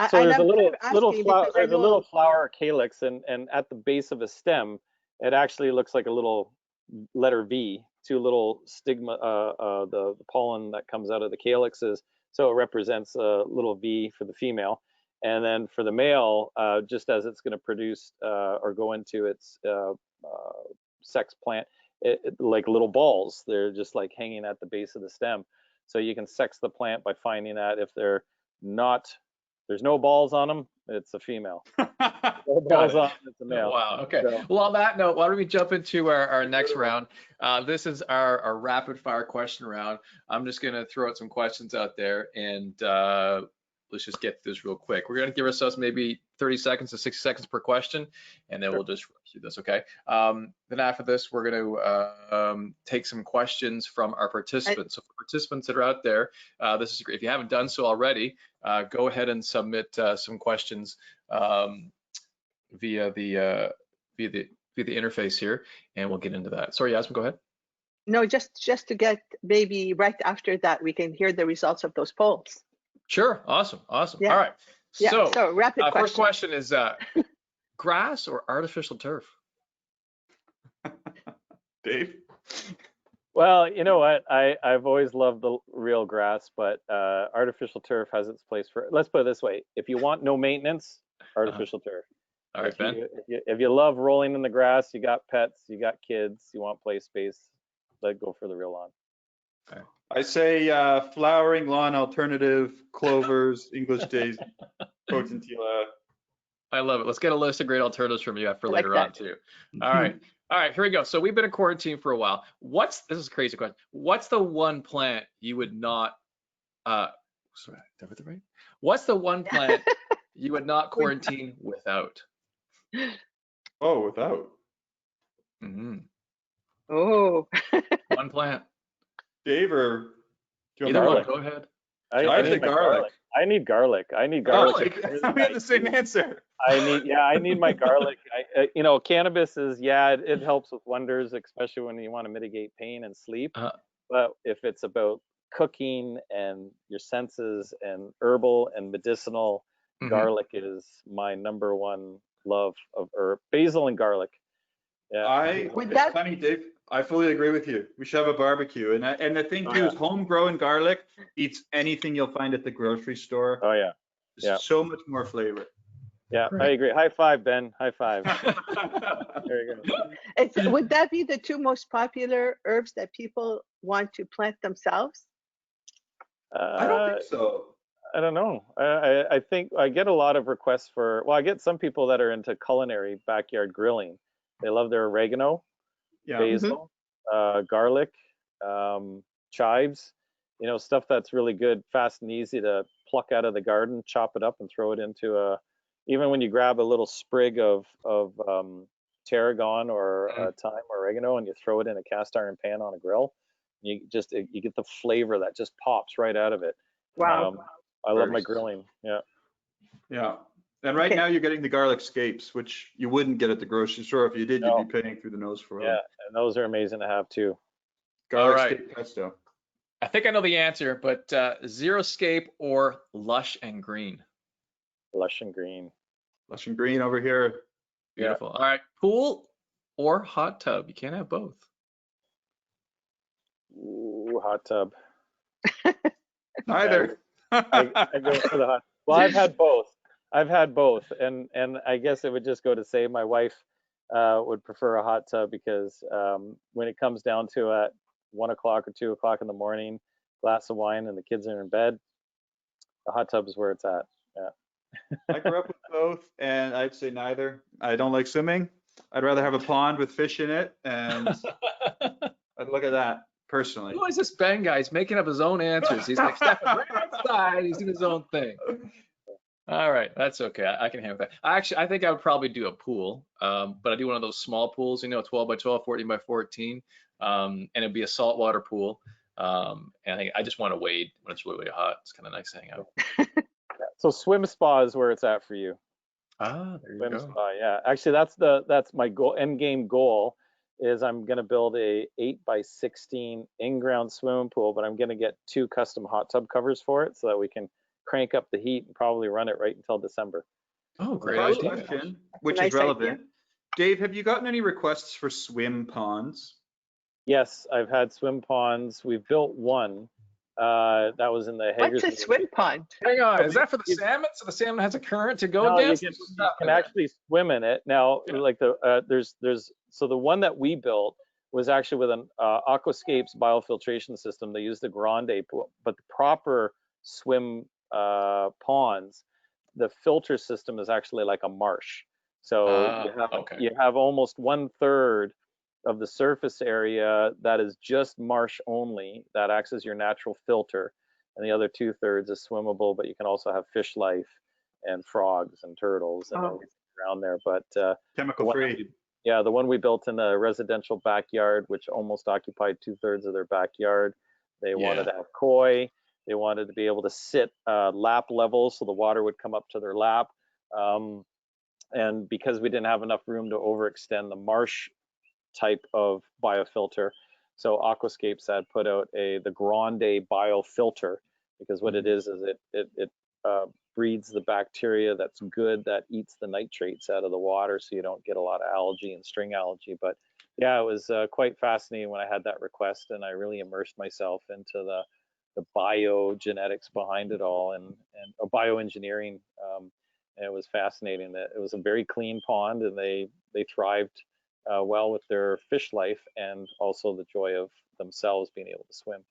So And there's a I'm kind of little asking flower, because I there's a little know, flower calyx, and at the base of a stem, it actually looks like a little letter V, two little stigma, the pollen that comes out of the calyxes. So it represents a little V for the female. And then for the male, just as it's going to produce or go into its sex plant, like little balls, they're just like hanging at the base of the stem. So you can sex the plant by finding that if they're not, there's no balls on them, it's a female. No Got balls it. on them, it's a Oh, male. wow. Okay. So, Well, on that note, why don't we jump into our next round? This is our rapid fire question round. I'm just going to throw out some questions out there, and let's just get through this real quick. We're going to give ourselves maybe 30 seconds to 60 seconds per question, and then we'll just rush through this, okay? Then after this, we're going to take some questions from our participants. So for participants that are out there, this is great. If you haven't done so already, go ahead and submit some questions via the interface here, and we'll get into that. Sorry, Yasmin, go ahead. no, just to get maybe right after that, we can hear the results of those polls. Sure. Awesome. Awesome. Yeah. All right. Yeah. So, So rapid first question. question is grass or artificial turf? Dave? well, you know what? I've always loved the real grass, but artificial turf has its place for. Let's put it this way: if you want no maintenance, artificial turf. All right, If Ben. if you love rolling in the grass, you got pets, you got kids, you want play space, let go for the real lawn. I say flowering lawn alternative, clovers, English daisy, potentilla. I love it. Let's get a list of great alternatives from you for I like later on that. too. All right. All right, here we go. So we've been in quarantine for a while. This is a crazy question. What's the one plant you would not sorry, did I get that right? What's the one plant you would not quarantine without? Oh, without. Mm-hmm. Oh, One plant. Dave or do you Either want one. Garlic. Go ahead. I I'd say need my garlic. I need garlic. I need Garlic. garlic. We have the same answer. I need my garlic. You know, cannabis is, it helps with wonders, especially when you want to mitigate pain and sleep. Uh, But if it's about cooking and your senses and herbal and medicinal, mhm. garlic is my number one love of herb. Basil and garlic. Yeah. It's funny, Dave. I fully agree with you. We should have a barbecue, and the thing too is homegrown garlic beats anything you'll find at the grocery store. Oh yeah. It's Yeah. so much more flavor. Yeah, Great. I agree. High five, Ben. High five. There you go. would that be the two most popular herbs that people want to plant themselves? I don't think so. I don't know. I think I get a lot of requests for, well, I get some people that are into culinary backyard grilling. They love their oregano, Yeah. basil, garlic, chives, you know, stuff that's really good, fast and easy to pluck out of the garden, chop it up and throw it into even when you grab a little sprig of tarragon or thyme or oregano and you throw it in a cast iron pan on a grill, you get the flavor that just pops right out of it. Wow. I love my grilling. Yeah. Yeah. And right now you're getting the garlic scapes, which you wouldn't get at the grocery store. If you did, you'd be paying through the nose for them. Yeah, and those are amazing to have too. Garlic All right. scape pesto. I think I know the answer, but Xeriscape or Lush and Green? Lush and green. Lush and green over here. Beautiful. All right. Pool or hot tub? You can't have both. Ooh, hot tub. Neither. I go for the hot. Well, I've had both. And I guess it would just go to say my wife would prefer a hot tub because when it comes down to at 1 o'clock or 2 o'clock in the morning, glass of wine and the kids are in bed, the hot tub is where it's at. Yeah. I grew up with both, and I'd say neither. I don't like swimming. I'd rather have a pond with fish in it, and I'd look at that personally. Who is this Ben guy? He's making up his own answers. He's like stepping right outside. He's doing his own thing. All right, that's okay. I can handle that. I think I would probably do a pool, but I do one of those small pools, 12 by 12, 14 by 14, and it'd be a saltwater pool. And I just want to wade when it's really, really hot. It's kind of nice to hang out. So swim spa is where it's at for you. Ah, there you Swim go. spa, yeah. Actually, that's my goal. End game goal is I'm going to build a 8 by 16 in-ground swimming pool, but I'm going to get 2 custom hot tub covers for it so that we can crank up the heat and probably run it right until December. Oh, great Last idea. question, That's a which nice is idea. relevant. Dave, have you gotten any requests for swim ponds? Yes, I've had swim ponds. We've built one. That was in the What's a Hager's. swim pond? Hang on, is that for the You- salmon? So the salmon has a current to go No, you against? can, What's you can happening actually swim in it. Now, Yeah. like there's so the one that we built was actually with an Aquascapes biofiltration system. They used the Grande, but the proper swim ponds, the filter system is actually like a marsh. So Okay. you have almost 1/3 of the surface area that is just marsh only, that acts as your natural filter, and the other 2/3 is swimmable, but you can also have fish life and frogs and turtles and Oh. everything around there. But Chemical free. yeah, the one we built in a residential backyard, which almost occupied 2/3 of their backyard, they wanted to have koi. They wanted to be able to sit lap level, so the water would come up to their lap. And because we didn't have enough room to overextend the marsh type of biofilter, so Aquascapes had put out the Grande biofilter, because what it is it breeds the bacteria that's good, that eats the nitrates out of the water, so you don't get a lot of algae and string algae. But yeah, it was quite fascinating when I had that request, and I really immersed myself into the biogenetics behind it all, and bioengineering. And it was fascinating. That it was a very clean pond, and they thrived well with their fish life, and also the joy of themselves being able to swim.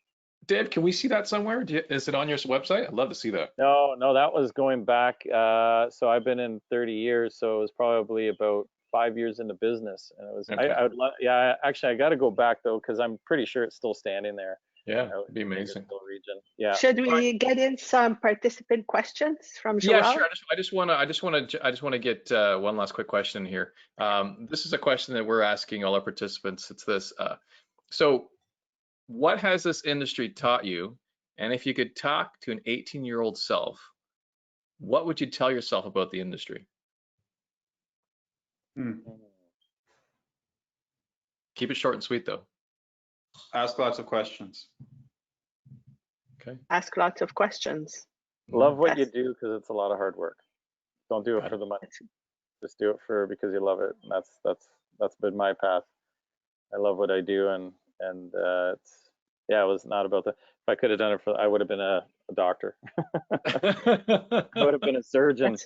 Dave, can we see that somewhere? Is it on your website? I'd love to see that. No, that was going back. So I've been in 30 years, so it was probably about 5 years into business, and it was. Okay. I would love. Yeah, actually, I got to go back though, because I'm pretty sure it's still standing there. Yeah, it'd be amazing. Region. Yeah. Should we get in some participant questions from Joelle? Yeah, sure. I just want to get one last quick question here. This is a question that we're asking all our participants. It's this. So, what has this industry taught you? And if you could talk to an 18-year-old self, what would you tell yourself about the industry? Keep it short and sweet, though. Ask lots of questions. Okay. Ask lots of questions. Love what you Yes. do, because it's a lot of hard work. Don't do it for the money. Just do it because you love it. And that's been my path. I love what I do, and it was not about If I could have done it I would have been a doctor. I would have been a surgeon.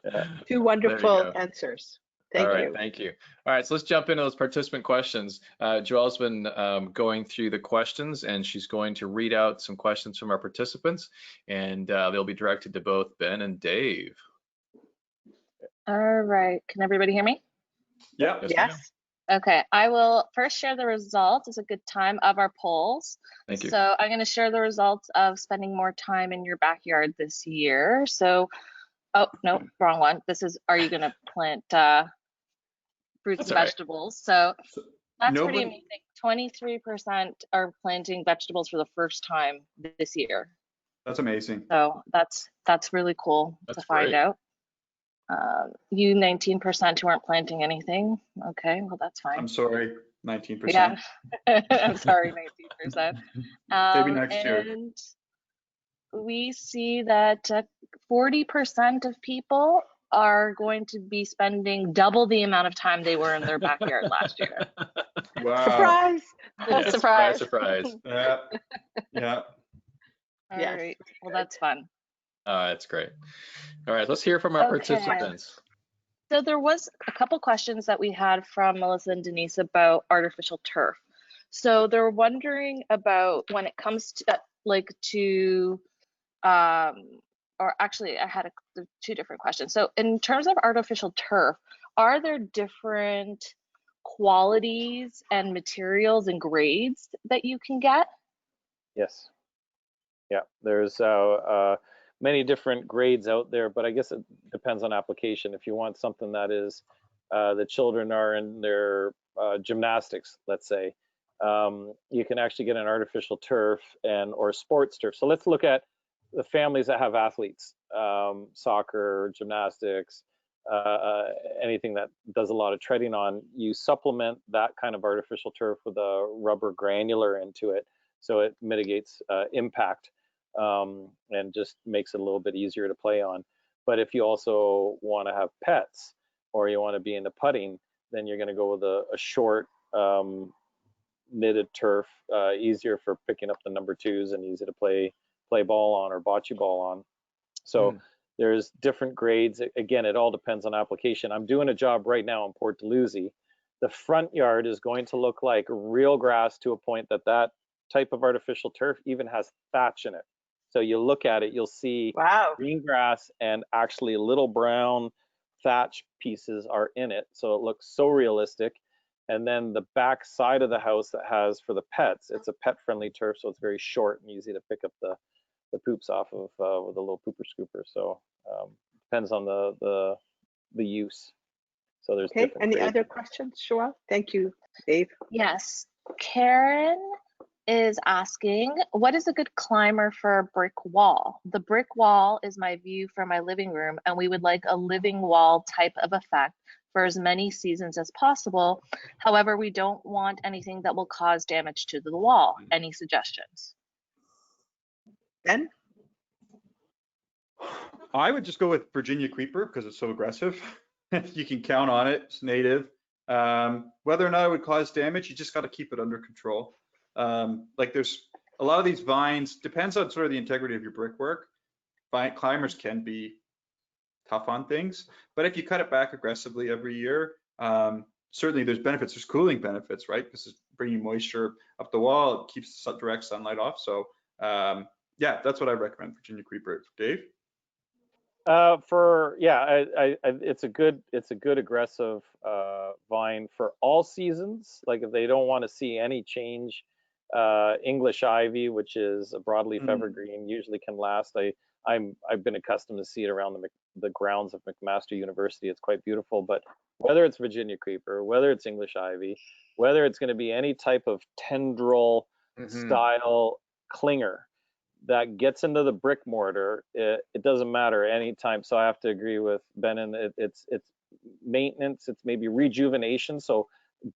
That's two wonderful answers. Thank All you. right, thank you. All right, so let's jump into those participant questions. Joelle's been going through the questions, and she's going to read out some questions from our participants, and they'll be directed to both Ben and Dave. All right, can everybody hear me? Yeah. Yes. Okay, I will first share the results. It's a good time of our polls. Thank you. So I'm going to share the results of spending more time in your backyard this year. So, oh, no, wrong one. This is, are you going to plant fruits and vegetables? So that's pretty amazing. 23% are planting vegetables for the first time this year. That's amazing. So that's really cool to find out. You 19% who aren't planting anything. Okay, well, that's fine. I'm sorry, 19%. Yeah, I'm sorry, 19%. Maybe next year. And we see that 40% of people are going to be spending double the amount of time they were in their backyard last year. Wow. Surprise. Yeah, Surprise. surprise. Yeah. All Yes. right, well, that's fun. That's great. All right, let's hear from our Okay. participants. So there was a couple questions that we had from Melissa and Denise about artificial turf. So they're wondering about when it comes to or actually I had two different questions. So in terms of artificial turf, are there different qualities and materials and grades that you can get? Yes. Yeah, there's many different grades out there, but I guess it depends on application. If you want something that is the children are in their gymnastics, let's say, you can actually get an artificial turf or sports turf. So let's look at the families that have athletes, soccer, gymnastics, anything that does a lot of treading on. You supplement that kind of artificial turf with a rubber granular into it, so it mitigates impact. and just makes it a little bit easier to play on. But if you also want to have pets or you want to be into putting, then you're going to go with a short knitted turf, easier for picking up the number 2s and easy to play ball on or bocce ball on. So there's different grades. Again, it all depends on application. I'm doing a job right now in Port Dalhousie. The front yard is going to look like real grass to a point that type of artificial turf even has thatch in it. So you look at it, you'll see green grass and actually little brown thatch pieces are in it. So it looks so realistic. And then the back side of the house that has for the pets, it's a pet friendly turf. So it's very short and easy to pick up the poops off of with a little pooper scooper. So depends on the use. So there's Any other questions, Joelle? Thank you, Dave. Yes, Karen is asking, what is a good climber for a brick wall? The brick wall is my view from my living room, and we would like a living wall type of effect for as many seasons as possible. However, we don't want anything that will cause damage to the wall. Any suggestions? Ben? I would just go with Virginia Creeper because it's so aggressive. You can count on it. It's native. Whether or not it would cause damage, you just got to keep it under control. Like there's a lot of these vines, depends on sort of the integrity of your brickwork. Climbers can be tough on things, but if you cut it back aggressively every year, certainly there's benefits. There's cooling benefits, right? Because it's bringing moisture up the wall. It keeps direct sunlight off. So yeah, that's what I recommend, Virginia Creeper. Dave? It's a good aggressive vine for all seasons. Like if they don't want to see any change, English ivy, which is a broadleaf evergreen, usually can last. I've been accustomed to see it around the grounds of McMaster University. It's quite beautiful. But whether it's Virginia Creeper, whether it's English ivy, whether it's going to be any type of tendril style clinger that gets into the brick mortar, it doesn't matter anytime. So I have to agree with Ben, and it's maintenance, it's maybe rejuvenation. So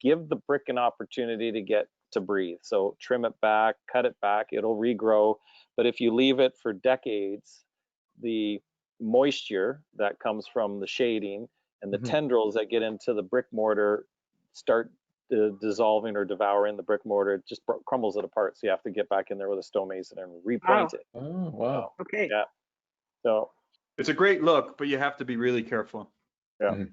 give the brick an opportunity to get to breathe. So trim it back, cut it back, it'll regrow. But if you leave it for decades, the moisture that comes from the shading and the tendrils that get into the brick mortar start dissolving or devouring the brick mortar, it just crumbles it apart. So you have to get back in there with a stonemason and repaint it. Oh, wow. Okay. Yeah. So it's a great look, but you have to be really careful. Yeah.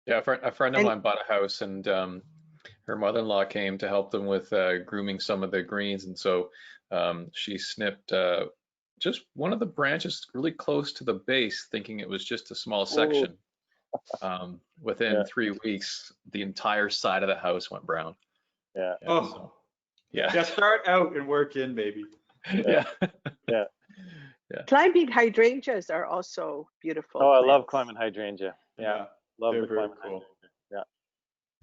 Yeah, a friend of mine bought a house, and her mother-in-law came to help them with grooming some of the greens, and so she snipped just one of the branches really close to the base, thinking it was just a small section. Within 3 weeks, the entire side of the house went brown. Yeah. Yeah, start out and work in, baby. Yeah. Climbing hydrangeas are also beautiful. Oh, I plants. love climbing hydrangea. Yeah. Love the climbing cool. hydrangea.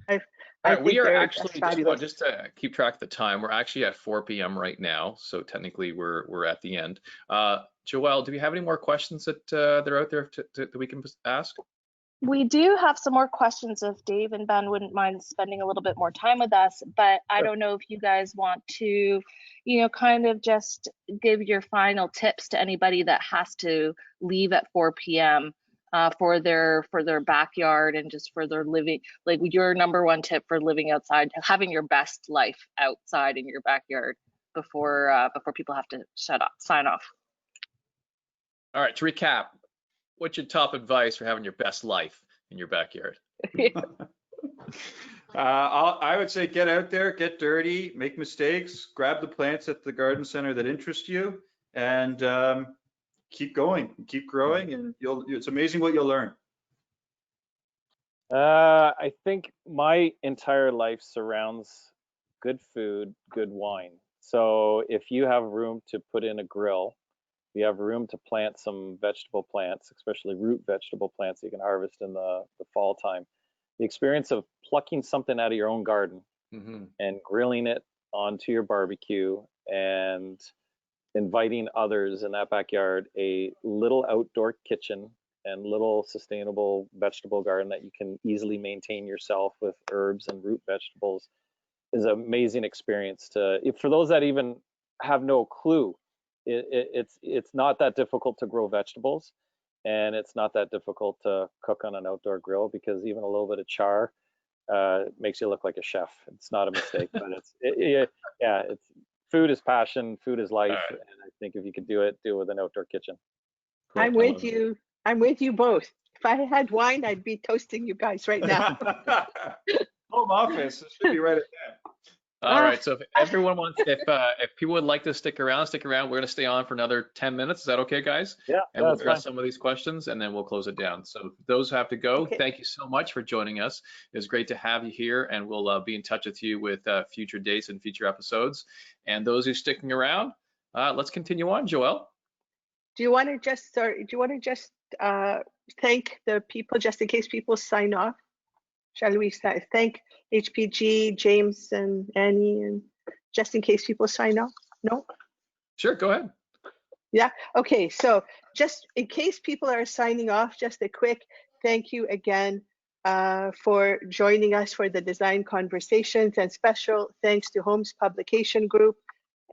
I All right, we are they're actually fabulous. just to keep track of the time. We're actually at 4 p.m. right now, so technically we're at the end. Joelle, do we have any more questions that are out there that we can ask? We do have some more questions if Dave and Ben wouldn't mind spending a little bit more time with us, but I don't know if you guys want to, kind of just give your final tips to anybody that has to leave at 4 p.m. For their backyard and just for their living, like your number one tip for living outside, having your best life outside in your backyard before people have to sign off. All right, to recap, what's your top advice for having your best life in your backyard? I would say get out there, get dirty, make mistakes, grab the plants at the garden center that interest you, and keep going, keep growing, and it's amazing what you'll learn. I think my entire life surrounds good food, good wine. So if you have room to put in a grill, you have room to plant some vegetable plants, especially root vegetable plants that you can harvest in the fall time. The experience of plucking something out of your own garden and grilling it onto your barbecue and inviting others in that backyard, a little outdoor kitchen and little sustainable vegetable garden that you can easily maintain yourself with herbs and root vegetables is an amazing experience for those that even have no clue it's not that difficult to grow vegetables, and it's not that difficult to cook on an outdoor grill, because even a little bit of char makes you look like a chef. It's not a mistake, but it's food is passion, food is life, right. and I think if you could do it with an outdoor kitchen. Cool. I'm with you. I'm with you both. If I had wine, I'd be toasting you guys right now. Home office, it should be right at that. All right. So if everyone wants, if people would like to stick around. We're going to stay on for another 10 minutes. Is that okay, guys? Yeah, And we'll that's address fine. some of these questions, and then we'll close it down. So those who have to go, Okay. thank you so much for joining us. It was great to have you here, and we'll be in touch with you with future dates and future episodes. And those who are sticking around, let's continue on, Joelle. Do you want to just thank the people, just in case people sign off? Shall we thank HPG, James and Annie, and just in case people sign off? No? Sure, go ahead. Yeah, okay, so just in case people are signing off, just a quick thank you again for joining us for the design conversations, and special thanks to Holmes Publication Group,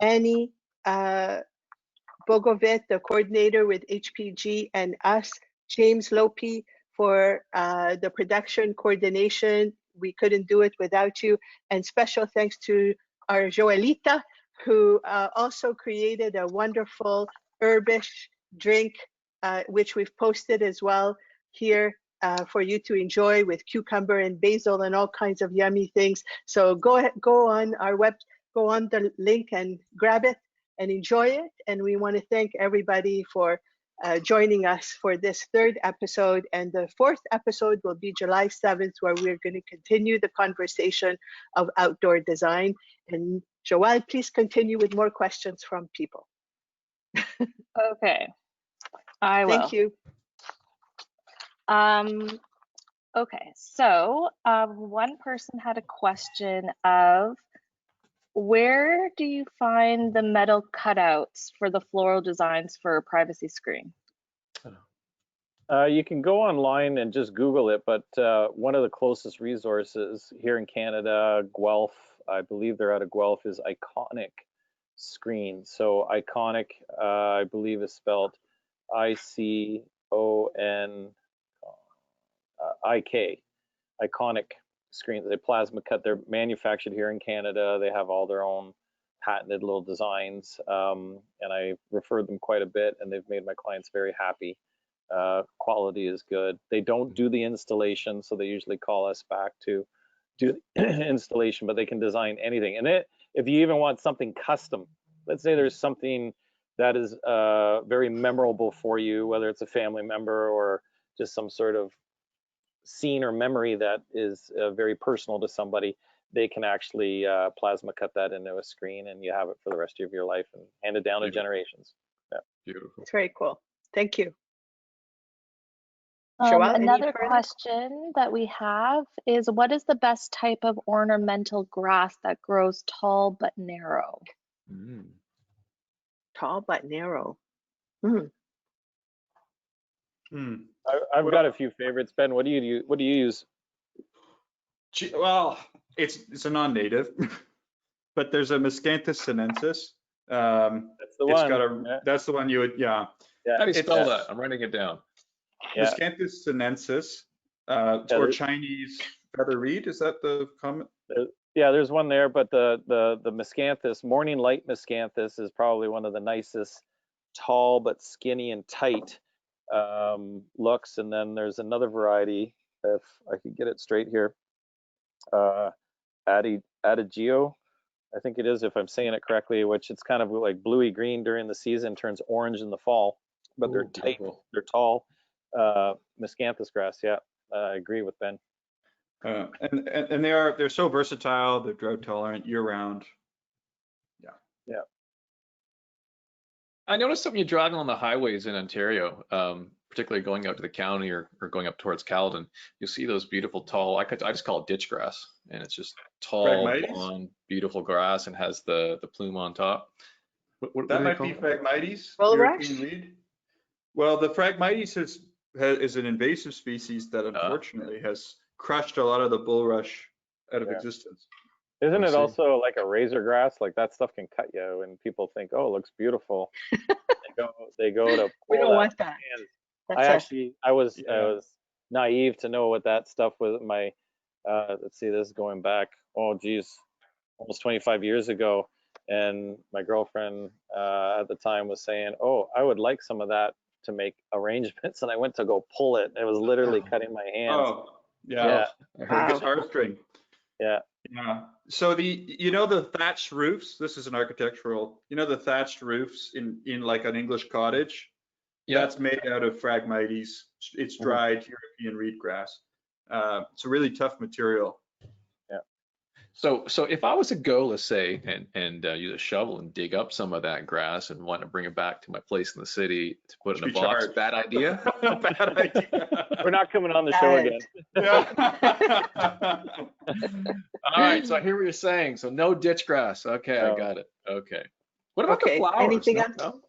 Annie Bogovit, the coordinator with HPG, and us, James Lopi, for the production coordination. We couldn't do it without you. And special thanks to our Joelita, who also created a wonderful herbish drink, which we've posted as well here for you to enjoy, with cucumber and basil and all kinds of yummy things. So go on our web, go on the link and grab it and enjoy it. And we want to thank everybody for joining us for this third episode. And the fourth episode will be July 7th, where we're going to continue the conversation of outdoor design. And Joelle, please continue with more questions from people. Okay, I will. Thank you. Okay, so one person had a question of, where do you find the metal cutouts for the floral designs for a privacy screen? You can go online and just Google it, but one of the closest resources here in Canada, Guelph, I believe they're out of Guelph, is Iconic Screen. So Iconic, I believe, is spelled ICONIK, Iconic Screens. They plasma cut. They're manufactured here in Canada. They have all their own patented little designs, and I referred them quite a bit, and they've made my clients very happy. Quality is good. They don't do the installation, so they usually call us back to do the installation, but they can design anything. And if you even want something custom, let's say there's something that is very memorable for you, whether it's a family member or just some sort of scene or memory that is very personal to somebody, they can actually plasma cut that into a screen, and you have it for the rest of your life and hand it down to generations. Yeah. Beautiful. It's very cool. Thank you. Joelle, Another question that we have is, what is the best type of ornamental grass that grows tall but narrow? Tall but narrow. I've got a few favorites. Ben, what do you use? Well, it's a non-native, but there's a Miscanthus sinensis. That's the one. That's the one you would, yeah. How do you spell that? I'm writing it down. Yeah. Miscanthus sinensis, or Chinese feather reed. Is that the comment? Yeah, there's one there, but the Miscanthus, morning light Miscanthus, is probably one of the nicest, tall but skinny and tight looks. And then there's another variety, if I could get it straight here, Adagio, I think it is, if I'm saying it correctly, which it's kind of like bluey green during the season, turns orange in the fall, but they're tight, they're tall. Miscanthus grass, yeah, I agree with Ben. And they're so versatile. They're drought tolerant year round. Yeah. I noticed that when you're driving on the highways in Ontario, particularly going out to the county or going up towards Caledon, you'll see those beautiful tall, I just call it ditch grass, and it's just tall, blonde, beautiful grass, and has the plume on top. That might be Phragmites, Bulrush? European reed. Well, the Phragmites is an invasive species that unfortunately has crushed a lot of the bulrush out of existence. Isn't Let's it see. also like a razor grass? Like that stuff can cut you, and people think, "Oh, it looks beautiful." They go to We pull don't that want with that. their hands. That's I was Yeah. naive to know what that stuff was. My let's see, this is going back. Oh, geez, almost 25 years ago, and my girlfriend at the time was saying, "Oh, I would like some of that to make arrangements," and I went to go pull it. It was literally cutting my hands. Oh, yeah. Yeah, Like a Wow. guitar string. yeah. Yeah. So the thatched roofs, this is an architectural, the thatched roofs in like an English cottage, Yeah. that's made out of Phragmites. It's Mhm. dried European reed grass. It's a really tough material. So if I was to go, let's say, and use a shovel and dig up some of that grass and want to bring it back to my place in the city to put in Should a be box, charged. bad idea? Bad idea. We're not coming on the show Bad. again. Yeah. All right, so I hear what you're saying. So no ditch grass. Okay, I No. got it. Okay. What about the Okay, flowers? anything No, else?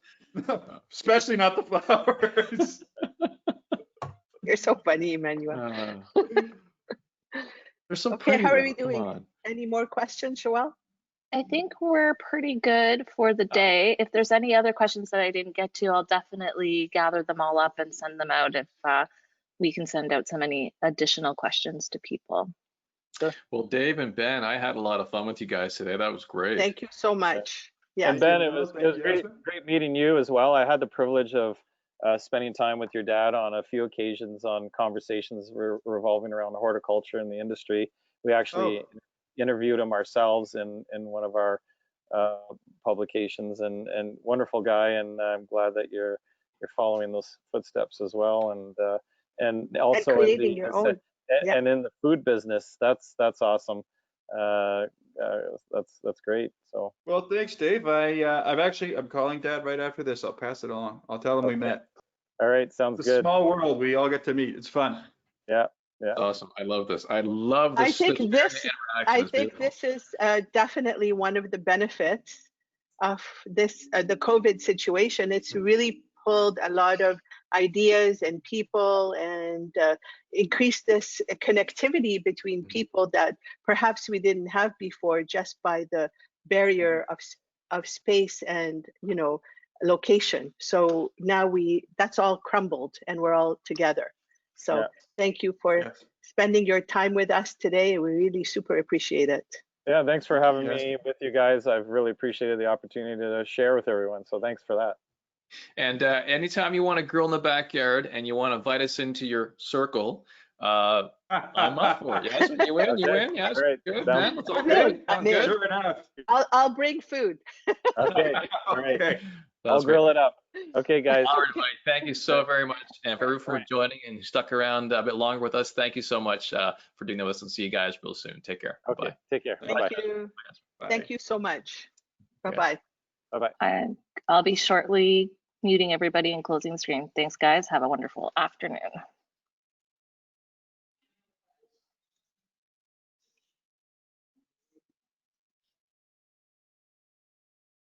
no? Especially not the flowers. You're so funny, Emmanuel. They're so Okay, pretty how are though. we Come doing? on. Any more questions, Joelle? I think we're pretty good for the day. If there's any other questions that I didn't get to, I'll definitely gather them all up and send them out if we can send out any additional questions to people. Well, Dave and Ben, I had a lot of fun with you guys today. That was great. Thank you so much. Yeah. And Ben, it Well, was thank you, great Esmond. meeting you as well. I had the privilege of spending time with your dad on a few occasions on conversations revolving around the horticulture and the industry. We actually interviewed him ourselves in one of our publications, and wonderful guy. And I'm glad that you're following those footsteps as well. And also in creating the your own. Yeah. and in the food business, that's awesome. That's great. So Well, thanks, Dave. I'm calling Dad right after this. I'll pass it along. I'll tell him we Okay. met. all right, sounds It's a good. small world. We all get to meet. It's fun. Yeah. Awesome. I love this. I love I this. think this this. interaction I is think beautiful. this is definitely one of the benefits of this the COVID situation. It's really pulled a lot of ideas and people and increased this connectivity between people that perhaps we didn't have before, just by the barrier of space and location. So now that's all crumbled and we're all together. So Yeah. thank you for Yes. spending your time with us today. We really super appreciate it. Yeah, thanks for having Yes. me with you guys. I've really appreciated the opportunity to share with everyone. So thanks for that. And anytime you want to grill in the backyard and you want to invite us into your circle, I'm up for it. Yes, you win. You Okay. win. Yes, All right. good, Sounds man. That's all I'm good. in. I'm in. Sure enough. I'll bring food. Okay. All right. Okay. I'll That's grill great. it up. Okay, guys. All right, everybody. Thank you so very much. And for everyone for Right. joining and stuck around a bit longer with us, thank you so much for doing that with us, and see you guys real soon. Take care. Okay. Bye. Take care. Thank Bye-bye. you. Bye. Thank you so much. Okay. Bye-bye. Bye-bye. And I'll be shortly muting everybody and closing the stream. Thanks, guys. Have a wonderful afternoon.